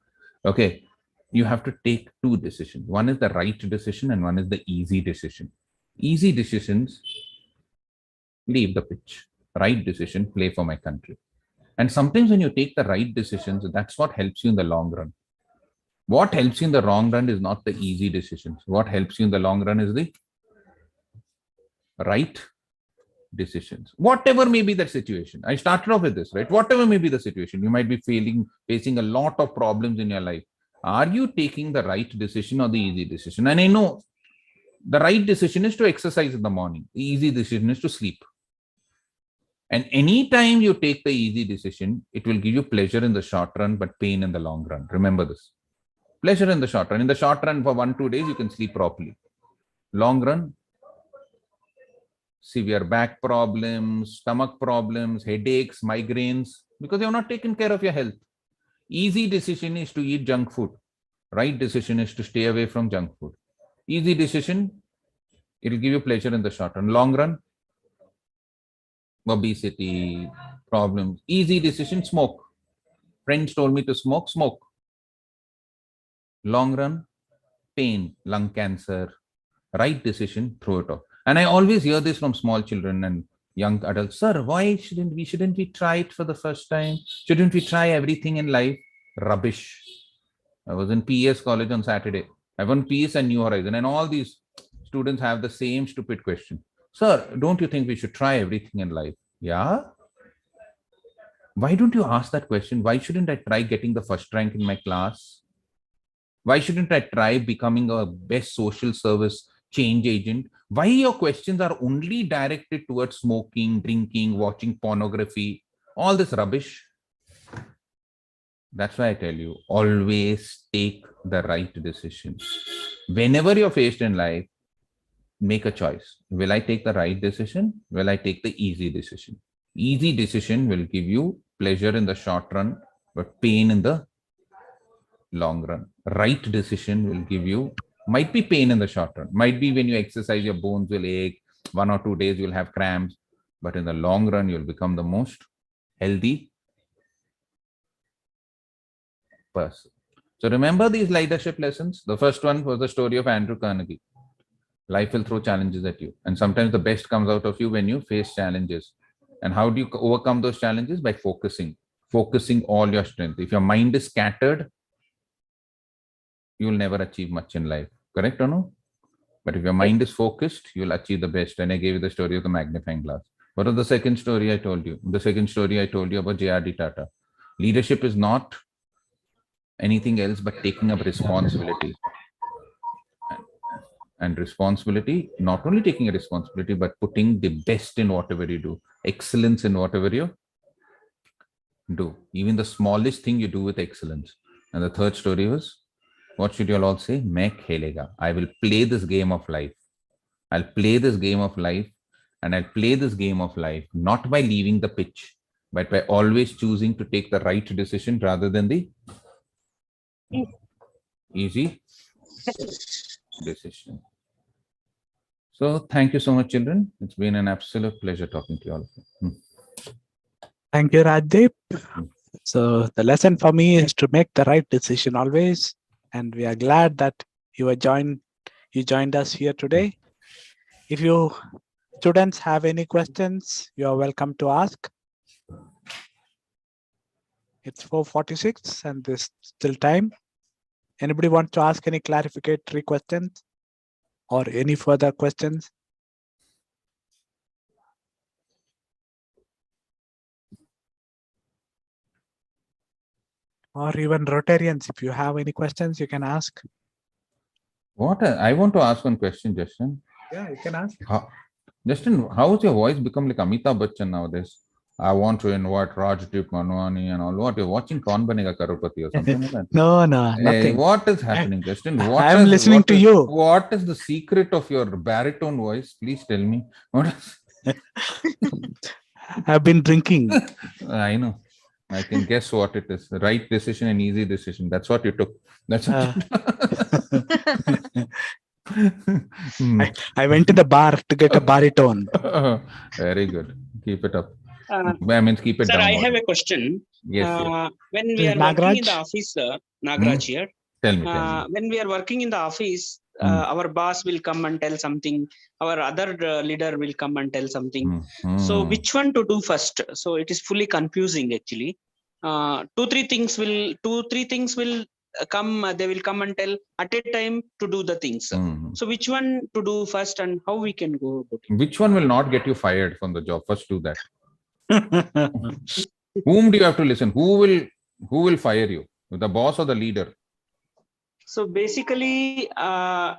Okay, you have to take 2 decisions. One is the right decision and one is the easy decision. Easy decisions, leave the pitch. Right decision, play for my country. And sometimes when you take the right decisions, that's what helps you in the long run. What helps you in the long run is not the easy decisions. What helps you in the long run is the right decisions. Whatever may be the situation. I started off with this, right? Whatever may be the situation, you might be facing a lot of problems in your life. Are you taking the right decision or the easy decision? And I know the right decision is to exercise in the morning. The easy decision is to sleep. And anytime you take the easy decision, it will give you pleasure in the short run, but pain in the long run. Remember this. Pleasure in the short run. In the short run, for 1-2 days, you can sleep properly. Long run, severe back problems, stomach problems, headaches, migraines, because you have not taken care of your health. Easy decision is to eat junk food. Right decision is to stay away from junk food. Easy decision, it will give you pleasure in the short run. Long run, obesity, problems. Easy decision, smoke. Friends told me to smoke, smoke. Long run, pain, lung cancer. Right decision, throw it off. And I always hear this from small children and young adults. Sir, why shouldn't we try it for the first time? Shouldn't we try everything in life? Rubbish. I was in PS college on Saturday. I won PS and New Horizon, and all these students have the same stupid question. Sir, don't you think we should try everything in life? Yeah. Why don't you ask that question? Why shouldn't I try getting the first rank in my class? Why shouldn't I try becoming a best social service change agent? Why your questions are only directed towards smoking, drinking, watching pornography, all this rubbish? That's why I tell you, always take the right decision. Whenever you're faced in life, make a choice. Will I take the right decision? Will I take the easy decision? Easy decision will give you pleasure in the short run, but pain in the long run. Right decision will give you, might be pain in the short run, might be when you exercise, your bones will ache, 1 or 2 days you'll have cramps, but in the long run, you'll become the most healthy person. So remember these leadership lessons. The first one was the story of Andrew Carnegie. Life will throw challenges at you, and sometimes the best comes out of you when you face challenges. And how do you overcome those challenges? By focusing all your strength. If your mind is scattered, you will never achieve much in life. Correct or no? But if your mind is focused, you'll achieve the best. And I gave you the story of the magnifying glass. What was the second story I told you? The second story I told you about J.R.D. Tata. Leadership is not anything else but taking up responsibility. And responsibility, not only taking a responsibility, but putting the best in whatever you do, excellence in whatever you do. Even the smallest thing you do with excellence. And the third story was, what should you all say? Main khelega. I will play this game of life. I'll play this game of life, and I'll play this game of life not by leaving the pitch, but by always choosing to take the right decision rather than the easy decision. So thank you so much, children. It's been an absolute pleasure talking to you all of you. Thank you, Rajdeep. So the lesson for me is to make the right decision always. And we are glad that you joined us here today. If you students have any questions, you are welcome to ask. It's 4:46 and there's still time. Anybody want to ask any clarificatory questions or any further questions? Or even Rotarians, if you have any questions, you can ask. I want to ask one question, Justin. Yeah, you can ask. Justin, how has your voice become like Amitabh Bachchan nowadays? I want to invite RajdeepManvani and all. What, you're watching Kaun Banega Crorepati or something like that? No, Hey, nothing. what is happening, Justin? I'm listening to you. What is the secret of your baritone voice? Please tell me. I've been drinking. I know. I can guess what it is. Right decision and easy decision. That's what you took. That's what I went to the bar to get a baritone. Very good. Keep it up. I mean, keep it sir, down. I have a question. Yes. When we are working in the office, Nagraj here. Tell me. When we are working in the office, our boss will come and tell something. Our other leader will come and tell something. So which one to do first? So it is fully confusing actually. Two, three things will come. They will come and tell at a time to do the things. So which one to do first and how we can go about it? Which one will not get you fired from the job? First do that. Whom do you have to listen? Who will fire you? The boss or the leader? So basically, the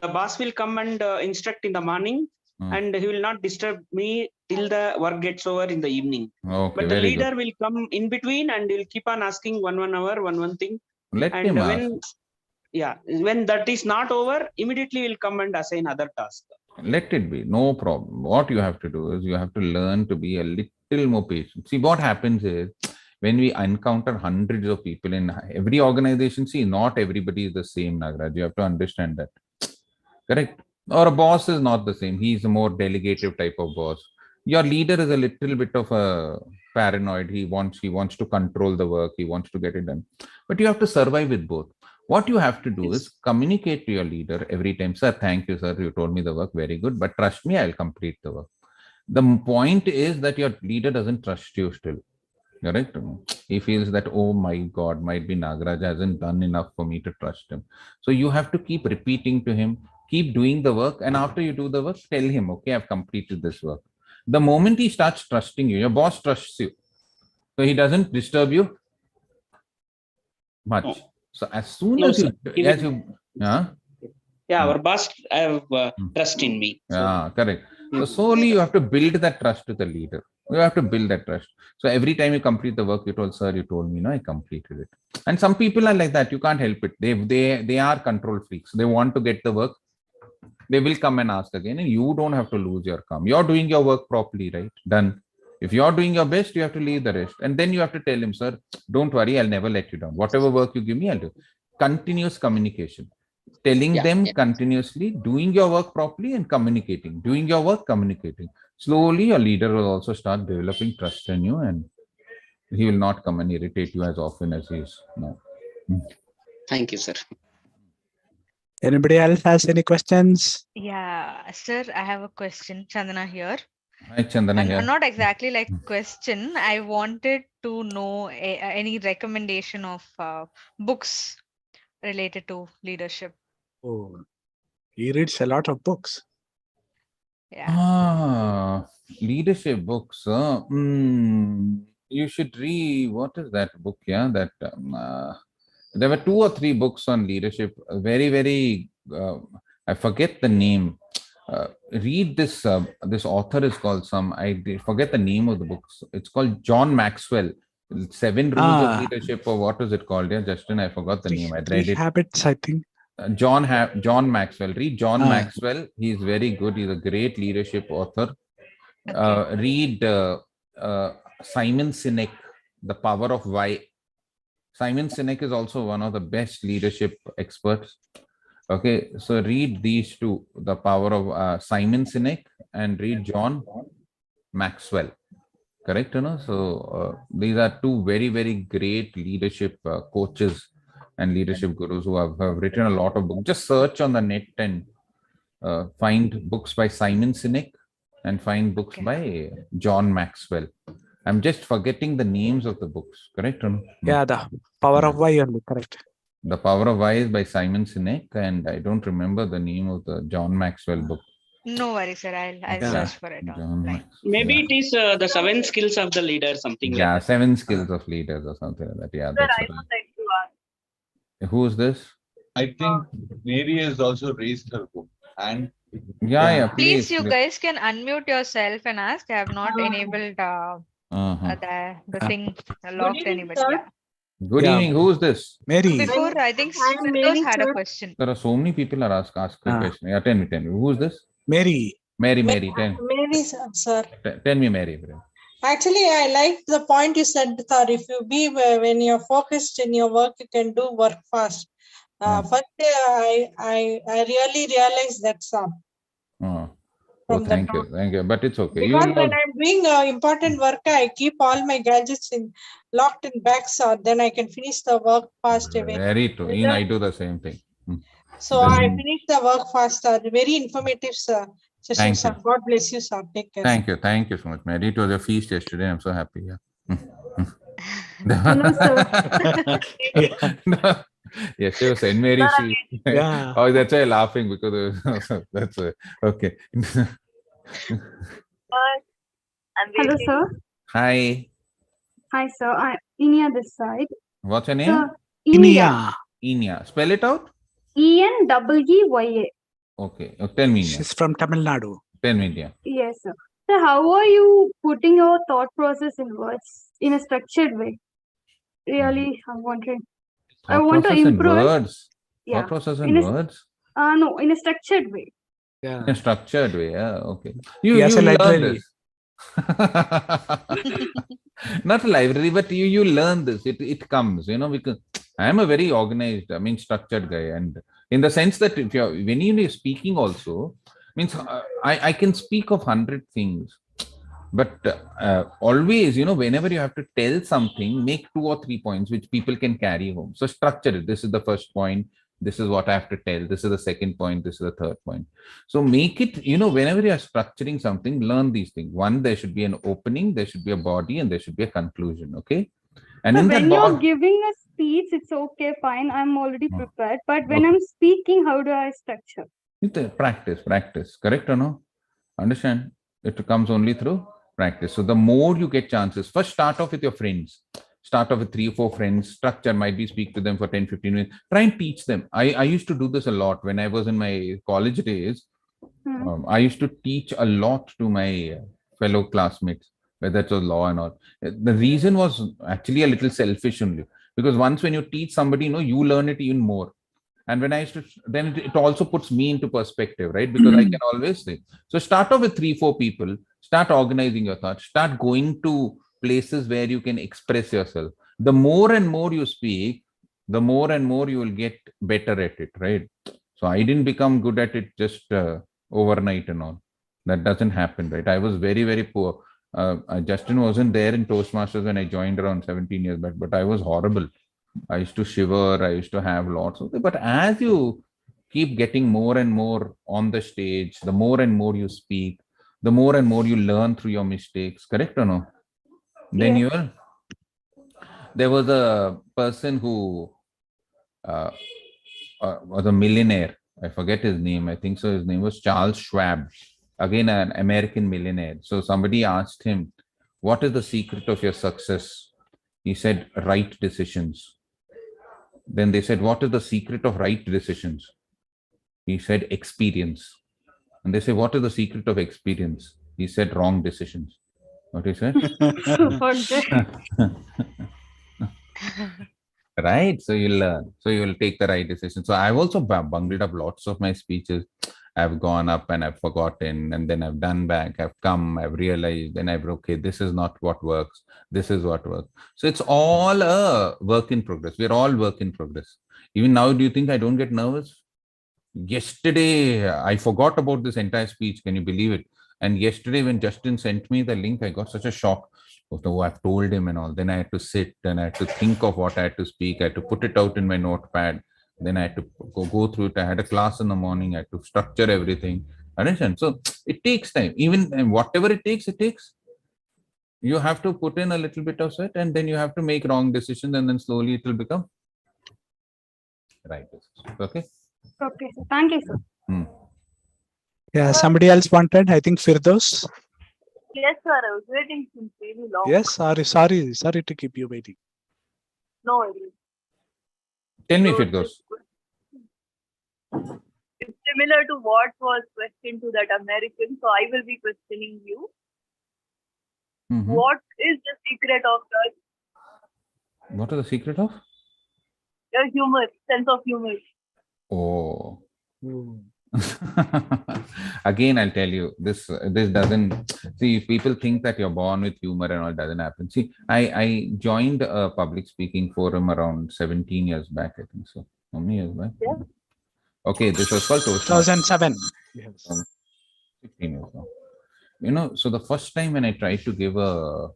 boss will come and instruct in the morning, and he will not disturb me till the work gets over in the evening. Okay, but the leader will come in between and he'll keep on asking one hour, one thing. Let him ask. Yeah, when that is not over, immediately we'll come and assign other task. Let it be, no problem. What you have to do is you have to learn to be a little more patient. See, what happens is when we encounter hundreds of people in every organization, see, not everybody is the same, Nagaraj. You have to understand that. Correct? Or a boss is not the same. He's a more delegative type of boss. Your leader is a little bit of a paranoid. He wants to control the work. He wants to get it done. But you have to survive with both. What you have to do is communicate to your leader every time, sir, thank you, sir. You told me the work very good, but trust me, I'll complete the work. The point is that your leader doesn't trust you still. Correct? He feels that, oh my God, might be Nagaraj hasn't done enough for me to trust him. So you have to keep repeating to him, keep doing the work. And after you do the work, tell him, okay, I've completed this work. The moment he starts trusting you, your boss trusts you. So he doesn't disturb you much. No. So as soon No, as sir. yeah, our boss have trust in me. Yeah, correct. So slowly you have to build that trust with the leader. You have to build that trust. So every time you complete the work, you told, sir, you told me, no, I completed it. And some people are like that. You can't help it. They are control freaks. They want to get the work. They will come and ask again, and you don't have to lose your calm. You're doing your work properly, right? Done. If you're doing your best, you have to leave the rest. And then you have to tell him, sir, don't worry, I'll never let you down. Whatever work you give me, I'll do. Continuous communication. Telling them continuously, doing your work properly and communicating. Doing your work, communicating. Slowly, your leader will also start developing trust in you, and he will not come and irritate you as often as he is now. Thank you, sir. Anybody else has any questions? Yeah, sir, I have a question. Chandana here. Hi, Chandana here. Not exactly like question. I wanted to know any recommendation of books related to leadership. Oh, he reads a lot of books. Yeah. Leadership books. You should read. What is that book? Yeah, that there were 2 or 3 books on leadership. Very, very. I forget the name. Read this. This author is called some. Forget the name of the books. It's called John Maxwell. 7 Rules of Leadership, or what is it called? Yeah, Justin, I forgot the name. I read it. Habits, I think. John Maxwell. Read John Maxwell. He's very good. He's a great leadership author. Read Simon Sinek, The Power of Why. Simon Sinek is also one of the best leadership experts. Okay, so read these 2, The Power of Simon Sinek, and read John Maxwell. Correct, so these are 2 very, very great leadership coaches and leadership gurus who have written a lot of books. Just search on the net and find books by Simon Sinek and find books by John Maxwell. I'm just forgetting the names of the books. Correct? Yeah, The Power of Why only. Correct. The Power of Why is by Simon Sinek, and I don't remember the name of the John Maxwell book. No worries, sir. I'll search for it online. Maybe it is the 7 skills of the leader, something like that. 7 skills of leaders or something like that. Yeah, Sir, that's I would like to ask. Who is this? I think Mary has also raised her book. And please, you guys can unmute yourself and ask. I have not enabled the thing locked anybody. Good evening. Who is this? Mary. Before, I think Santosh had a question. There are so many people are asking a question. Yeah, tell me. Who is this? Mary. Mary. Mary, sir. Tell me, Mary. Actually, I like the point you said, sir. If you when you're focused in your work, you can do work fast. But I really realized that, sir. Thank you. But it's okay. Because when I'm doing important work, I keep all my gadgets locked in bags, sir. Then I can finish the work fast away. Very true. Even I do the same thing. So I finished the work fast, sir. Very informative, sir. Session, sir. God bless you, sir. Take care. Thank you so much, Mary. It was a feast yesterday. I'm so happy. Yeah. Hello, sir. Yes, she was St. Mary. Yeah. Oh, that's why I'm laughing because that's okay. Hello, sir. Hi. Hi, sir. I'm Inia this side. What's your name? Sir, Inia. Spell it out. ENEEYA. Okay. Tell me. She's from Tamil Nadu. Tell me, Inia. Yes, sir. So, how are you putting your thought process in words in a structured way? Really, I'm wondering. I want to improve. Words. Yeah. Thought process in In a, words? no, in a structured way. Yeah. In a structured way. Yeah, okay. He has a learn library. this. Not a library, but you learn this. It comes, because I am a very organized, structured guy. And in the sense that if you're when you're speaking also, means I can speak of 100 things. But always, whenever you have to tell something, make 2 or 3 points which people can carry home. So structure it. This is the first point. This is what I have to tell. This is the second point. This is the third point. So make it, whenever you are structuring something, learn these things. One, there should be an opening, there should be a body, and there should be a conclusion. Okay. And So in that when you're body, giving a speech, it's okay, fine. I'm already Oh, prepared. But when okay. I'm speaking, how do I structure? Practice. Correct or no? Understand? It comes only through practice. So the more you get chances, first start off with your friends. Start off with 3 or 4 friends. Structure might be speak to them for 10, 15 minutes. Try and teach them. I used to do this a lot when I was in my college days. I used to teach a lot to my fellow classmates, whether it was law and all. The reason was actually a little selfish only, because once when you teach somebody, you learn it even more. And when I used to, then it also puts me into perspective, right? Because I can always say. So start off with 3, 4 people, start organizing your thoughts, start going to places where you can express yourself. The more and more you speak, the more and more you will get better at it, right? So I didn't become good at it just overnight and all. That doesn't happen, right? I was very, very poor. Justin wasn't there in Toastmasters when I joined around 17 years back, but I was horrible. I used to shiver. I used to have lots of it. But as you keep getting more and more on the stage, the more and more you speak, the more and more you learn through your mistakes. Correct or no? Then you will. There was a person who was a millionaire. I forget his name. I think so. His name was Charles Schwab. Again, an American millionaire. So somebody asked him, "What is the secret of your success?" He said, "Right decisions." Then they said, "What is the secret of right decisions?" He said, "Experience." And they say, "What is the secret of experience?" He said, "Wrong decisions." What he said? Right. So you'll learn. So you'll take the right decision. So I've also bungled up lots of my speeches. I've gone up and I've forgotten, and then I've done back. I've come, I've realized, and okay, this is not what works. This is what works. So it's all a work in progress. We're all work in progress. Even now, do you think I don't get nervous? Yesterday, I forgot about this entire speech. Can you believe it? And yesterday, when Justin sent me the link, I got such a shock. Oh, I've told him and all. Then I had to sit and I had to think of what I had to speak. I had to put it out in my notepad. Then I had to go through it. I had a class in the morning. I had to structure everything. Understand? So it takes time. Even whatever it takes, you have to put in a little bit of sweat, and then you have to make wrong decisions, and then slowly it will become right decisions. Okay? Okay, sir. Thank you, sir. Yeah, somebody else wanted, I think Firdaus. Yes, sir. I was waiting since really long. Yes, sorry to keep you waiting. No worries. Tell me if it goes. It's similar to what was questioned to that American, so I will be questioning you. What is the secret of your? What is the secret of? Your humor, sense of humor. Oh. Again, I'll tell you, this doesn't, see, if people think that you're born with humor and all, it doesn't happen. See, I joined a public speaking forum around 17 years back, I think so. How many years back? Yeah. Okay, this was called 2007. Yes. 16 years now. So the first time when I tried to give a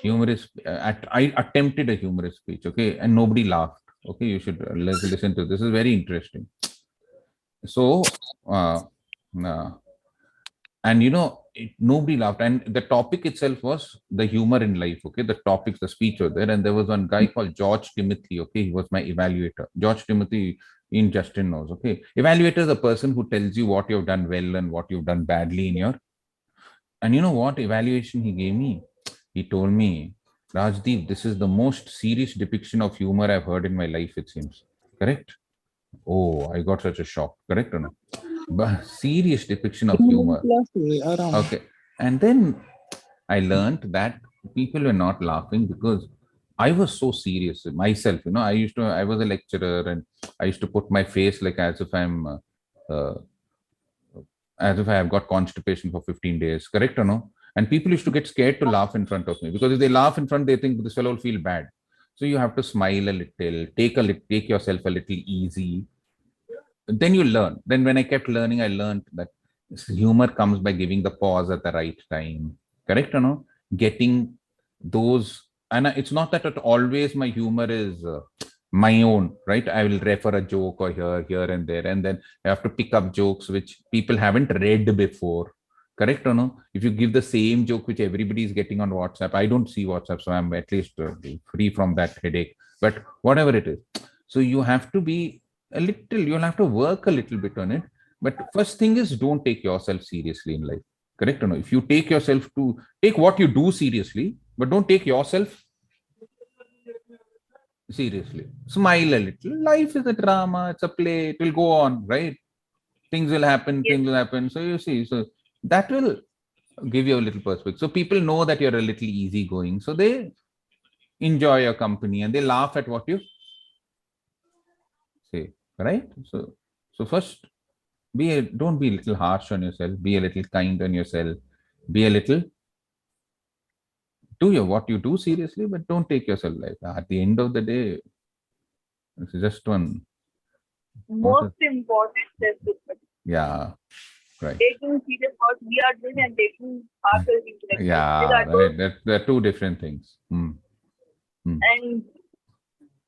humorous, I attempted a humorous speech, okay, and nobody laughed. Okay, you should listen to this. This is very interesting. So, and nobody laughed. And the topic itself was the humor in life. Okay, the topics, the speech was there. And there was one guy called George Timothy. Okay, he was my evaluator. George Timothy in Justin knows. Okay, evaluator is the person who tells you what you've done well and what you've done badly in your. And you know what evaluation he gave me? He told me, "Rajdeep, this is the most serious depiction of humor I've heard in my life, it seems." Correct? Oh, I got such a shock. Correct or not? But serious depiction of humor. Okay. And then I learned that people were not laughing because I was so serious myself. I was a lecturer and I used to put my face like uh, as if I have got constipation for 15 days, correct or no? And people used to get scared to laugh in front of me because if they laugh in front, they think this fellow will feel bad. So you have to smile a little, take yourself a little easy. Then you learn. Then when I kept learning, I learned that humor comes by giving the pause at the right time, correct or no? Getting those, and it's not that always my humor is my own, right? I will refer a joke or here and there, and then I have to pick up jokes which people haven't read before, correct or no? If you give the same joke which everybody is getting on WhatsApp, I don't see WhatsApp, so I'm at least free from that headache. But whatever it is, so you have to be a little, you'll have to work a little bit on it. But first thing is, don't take yourself seriously in life, correct or no? If you take what you do seriously, but don't take yourself seriously. Smile a little. Life is a drama, it's a play, it will go on, right? Things will happen. So you see, so that will give you a little perspective. So people know that you're a little easygoing. So they enjoy your company and they laugh at what you say, right? So first, don't be a little harsh on yourself, be a little kind on yourself, be a little, what you do seriously, but don't take yourself like that. At the end of the day, it's just one. Most important is Yeah, right. taking serious what we are doing and taking ourselves into account. Yeah, right. They're two different things. And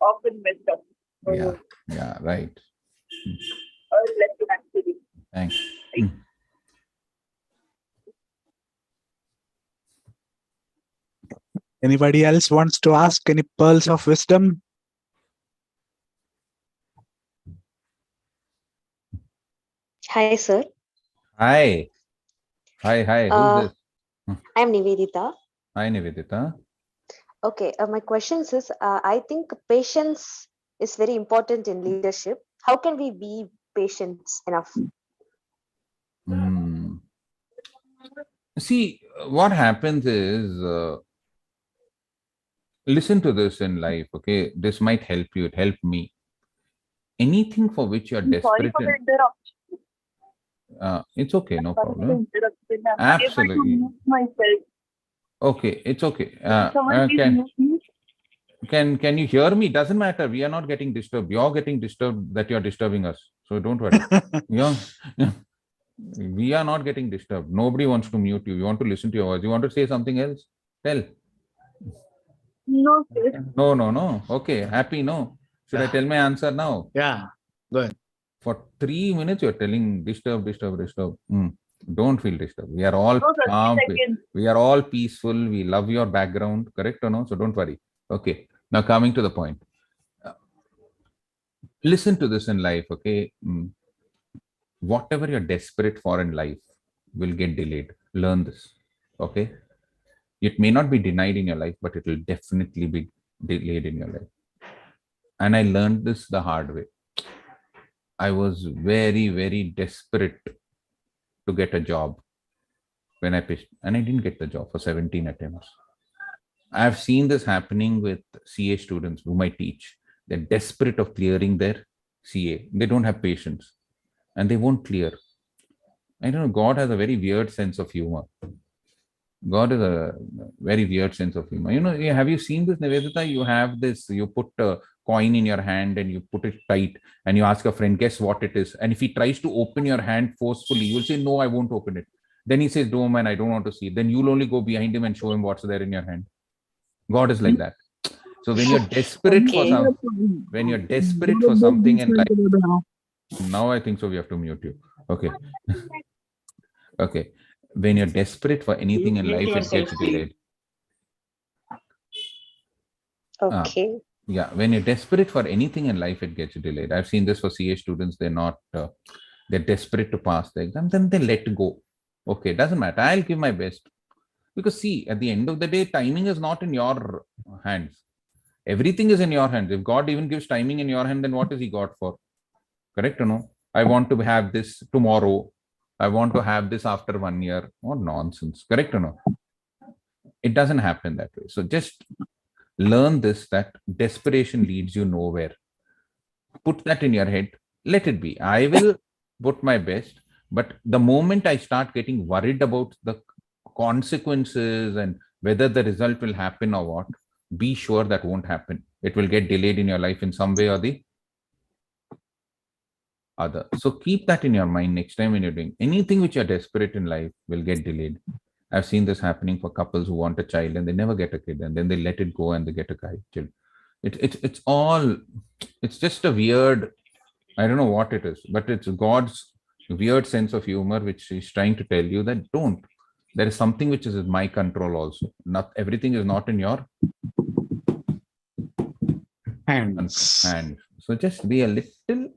often messed up. Yeah, right. Lesson actually. Thanks. Anybody else wants to ask any pearls of wisdom? Hi, sir. Hi. Who's this? I'm Nivedita. Hi, Nivedita. Okay, my question is, I think patience is very important in leadership. How can we be patient enough? See, what happens is, listen to this in life, okay? This might help you. It helped me. Anything for which you're desperate. Sorry for the interruption. It's okay, no problem. I'm Absolutely. able to mute myself. Okay, it's okay. Someone please mute me. Can you hear me? Doesn't matter. We are not getting disturbed. You're getting disturbed that you're disturbing us. So don't worry. We are not getting disturbed. Nobody wants to mute you. You want to listen to your voice. You want to say something else? Tell. No, sir. No. Okay. Happy? No. Should I tell my answer now? Yeah. Go ahead. For 3 minutes, you're telling disturb. Don't feel disturbed. We are all calm. We are all peaceful. We love your background. Correct or no? So don't worry. Okay. Now coming to the point. Listen to this in life. Okay. Whatever you're desperate for in life will get delayed. Learn this. Okay. It may not be denied in your life, but it will definitely be delayed in your life. And I learned this the hard way. I was very, very desperate to get a job when I pitched, and I didn't get the job for 17 attempts. I've seen this happening with CA students whom I teach. They're desperate of clearing their CA. They don't have patience and they won't clear. I don't know. God has a very weird sense of humor. God is a very weird sense of humor. Have you seen this, Nivedita? You have this, you put a coin in your hand and you put it tight and you ask a friend, guess what it is? And if he tries to open your hand forcefully, you'll say, no, I won't open it. Then he says, no, man, I don't want to see it. Then you'll only go behind him and show him what's there in your hand. God is like that. So when you're desperate for something in life, now I think so we have to mute you. Okay. Okay. When you're desperate for anything in life, it gets delayed. Okay. When you're desperate for anything in life, it gets delayed. I've seen this for CA students. They're desperate to pass the exam, then they let go. Okay, doesn't matter. I'll give my best. Because see, at the end of the day, timing is not in your hands. Everything is in your hands. If God even gives timing in your hand, then what is he God for? Correct or no? I want to have this tomorrow. I want to have this after 1 year. What nonsense. Correct or no? It doesn't happen that way. So just Learn this, that desperation leads you nowhere. Put that in your head. Let it be. I will put my best. But the moment I start getting worried about the consequences and whether the result will happen or what, be sure that won't happen. It will get delayed in your life in some way or the other. So keep that in your mind next time when you're doing anything which you're desperate in life will get delayed. I've seen this happening for couples who want a child and they never get a kid, and then they let it go and they get a child. It's all, it's just a weird, I don't know what it is, but it's God's weird sense of humor which is trying to tell you that don't. There is something which is in my control also. Not everything is not in your hands. So just be a little,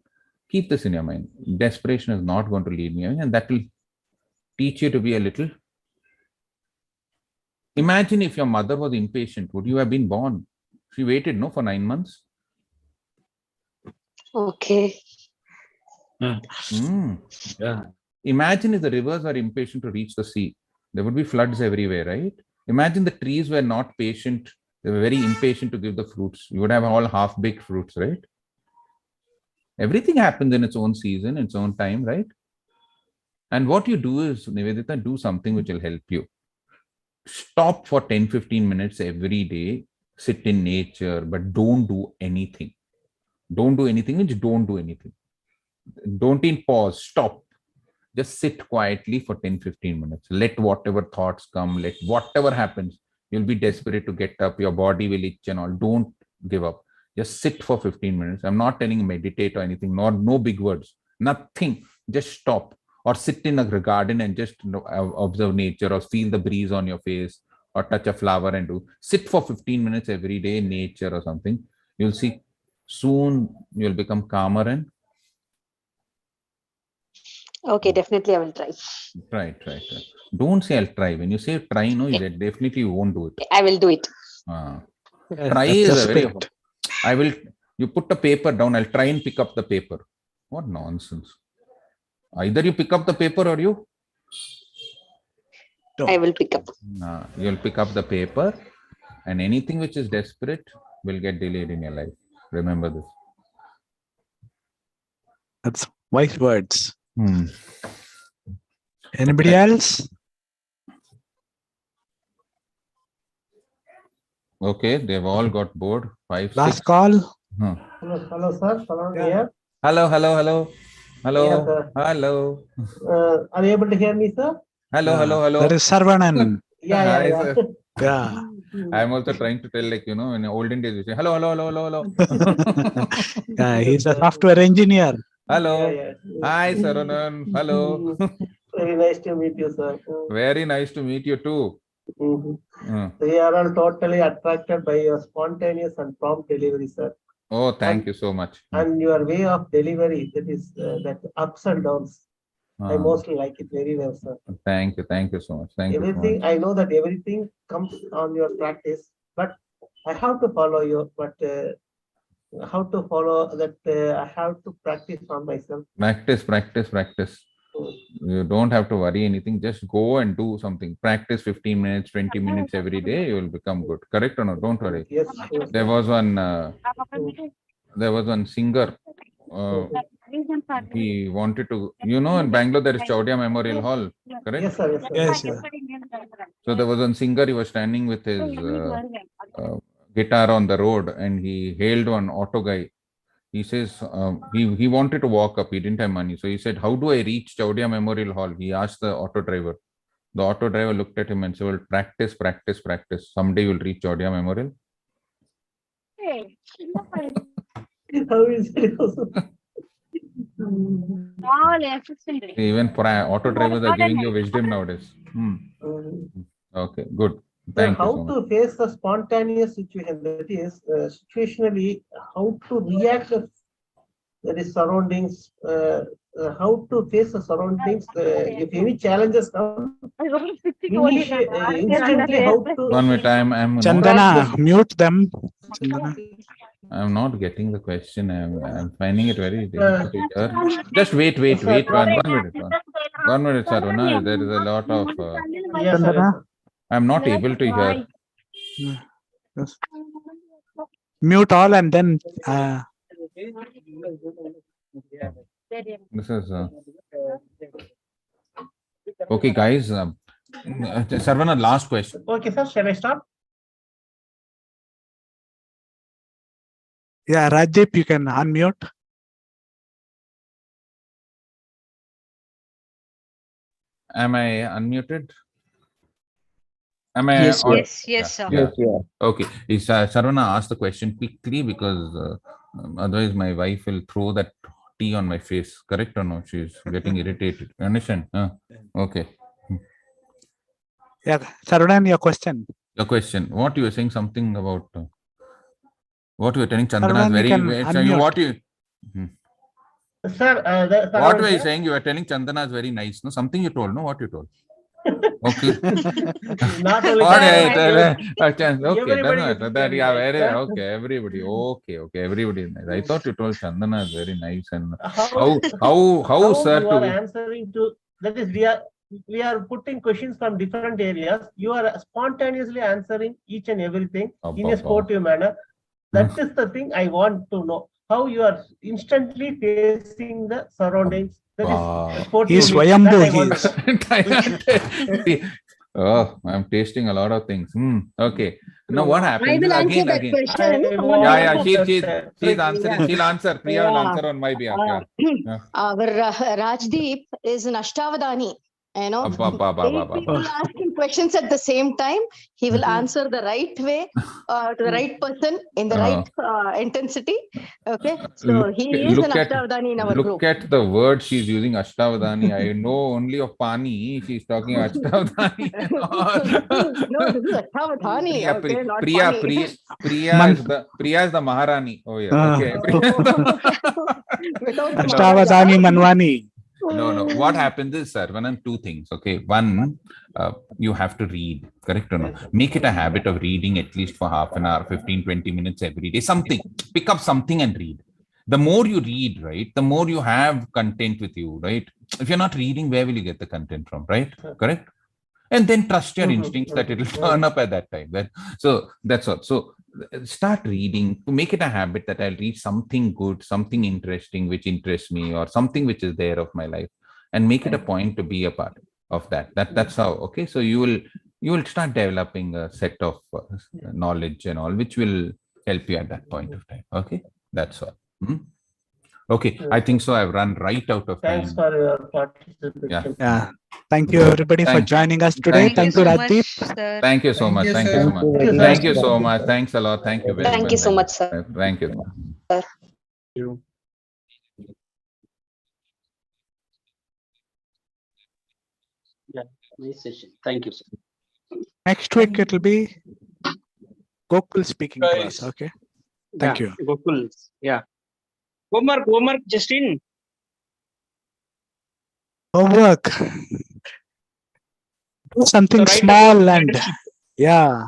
keep this in your mind. Desperation is not going to lead me, and that will teach you to be a little. Imagine if your mother was impatient, would you have been born? She waited, no, for 9 months. Okay. Yeah. Imagine if the rivers are impatient to reach the sea. There would be floods everywhere, right? Imagine the trees were not patient. They were very impatient to give the fruits. You would have all half-baked fruits, right? Everything happens in its own season, its own time, right? And what you do is, Nivedita, do something which will help you. Stop for 10-15 minutes every day. Sit in nature, but don't do anything. Don't do anything, which don't do anything. Don't even pause. Stop. Just sit quietly for 10-15 minutes. Let whatever thoughts come, let whatever happens. You'll be desperate to get up. Your body will itch and all. Don't give up. Just sit for 15 minutes. I'm not telling you meditate or anything, no big words, nothing. Just stop, or sit in a garden and just observe nature, or feel the breeze on your face, or touch a flower and do. Sit for 15 minutes every day in nature or something. You'll see soon you'll become calmer and. Okay, definitely I will try. Right. Don't say I'll try. When you say try, no, you definitely you won't do it. I will do it. Try is a very. I will. You put a paper down. I'll try and pick up the paper. What nonsense! Either you pick up the paper or you. I will pick up. You'll pick up the paper, and anything which is desperate will get delayed in your life. Remember this. That's wise words. Anybody else? Okay, they've all got bored. 5, Last 6. call. Hello, sir. Hello, here. Hello. Yes, sir. Hello. Are you able to hear me, sir? Hello. There is Sarvanan. Yeah. Yeah. I'm also trying to tell, like, in olden days, we say, hello. Yeah, he's a software engineer. Hello. Yeah. Hi, Saranan. Hello. Very nice to meet you, sir. Very nice to meet you too. We are all totally attracted by your spontaneous and prompt delivery, sir. Oh, thank you so much. And your way of delivery, that is that ups and downs. I mostly like it very well, sir. Thank you so much. Everything, I know that everything comes on your practice, but I have to follow you. But how to follow that? I have to practice on myself. Practice. You don't have to worry anything. Just go and do something. Practice 15 minutes, 20 minutes every day. You will become good. Correct or no? Don't worry. Yes. There was one singer. He wanted to, in Bangalore there is Chowdia Memorial Hall, correct? Yes, sir. Yes. So there was one singer. He was standing with his guitar on the road, and he hailed one auto guy. He says he wanted to walk up. He didn't have money, so he said, "How do I reach Chowdia Memorial Hall?" He asked the auto driver. The auto driver looked at him and said, "Well, practice. Someday you'll reach Chowdia Memorial." How is it? Even auto drivers are giving you wisdom nowadays. Okay, good. Thank you so much. How to face the spontaneous situation, that is situationally, how to react to the surroundings, how to face the surroundings, if any challenges come, instantly how to... 1 minute, I'm Chandana, mute them. Chandana. I'm not getting the question. I'm finding it very difficult to hear. Just wait. 1 minute. 1 minute, Sarvana. There is a lot of... Yes, sir. I'm not able to hear. Yes. mute all and then This is okay, guys. Sarvana, last question. Okay, sir. Shall I start? yeah, Rajdeep, you can unmute. Am I unmuted? Am I? Yes, on? Yes, sir. Yeah. Okay. Is Sarvana asked the question quickly because otherwise my wife will throw that tea on my face. Correct or no? She's getting irritated. You understand? Okay. Yeah, Sarunan, your question. Your question. What you were saying something about what you were telling Chandana is Sarunan, you can what unmute. you Sir, what were you saying? You were telling Chandana is very nice. No, something you told. No, what you told. Okay. Not only All right. that, Okay. everybody is That yeah. nice, Very sir. okay. Everybody. Okay. Everybody is nice. I thought you told Chandana is very nice and How how sir you are to answering to that is we are putting questions from different areas. You are spontaneously answering each and everything in a sportive manner. That is the thing I want to know. How you are instantly facing the surroundings. That is sportive. He's means. Swayambhu. Oh, I'm tasting a lot of things. Okay. Now what happens? I will answer that question. She's answering. She'll answer. Priya will answer on my behalf. Our Rajdeep is an Ashtavadani. You know, 8 people asking questions at the same time. He will answer the right way to the right person in the right intensity. Okay, so he is an Ashtavadani in our group. Look at the word she's using, Ashtavadani. I know only of Pani. She's talking Ashtavadani. No, this is Ashtavadani. Okay, not Pani. Priya is the Maharani. Oh yeah. Okay. Ashtavadani Manvani. No. What happens is, sir, two things. Okay. One, you have to read, correct or no? Make it a habit of reading at least for half an hour, 15, 20 minutes every day. Something. Pick up something and read. The more you read, right, the more you have content with you, right? If you're not reading, where will you get the content from, right? Correct? And then trust your instincts that it will turn up at that time. So that's all. So start reading to make it a habit that I'll read something good, something interesting which interests me, or something which is there of my life, and make it a point to be a part of that. That's how. Okay, so you will start developing a set of knowledge and all, which will help you at that point of time. Okay, that's all. Okay, I think so. I've run right out of time. Thanks for your participation. Yeah. Thank you, everybody, for joining us today. Thank you, Rajdeep. Thank you so much. Thank you so much. Thank you so much. Thanks a lot. Thank you very much. Thank you so much, sir. Thank you. Yeah, nice session. Thank you, sir. Next week it will be Gokul speaking to us. Okay. Thank you. Gokul. Yeah. Homework, Justin. Homework. Do something small and yeah.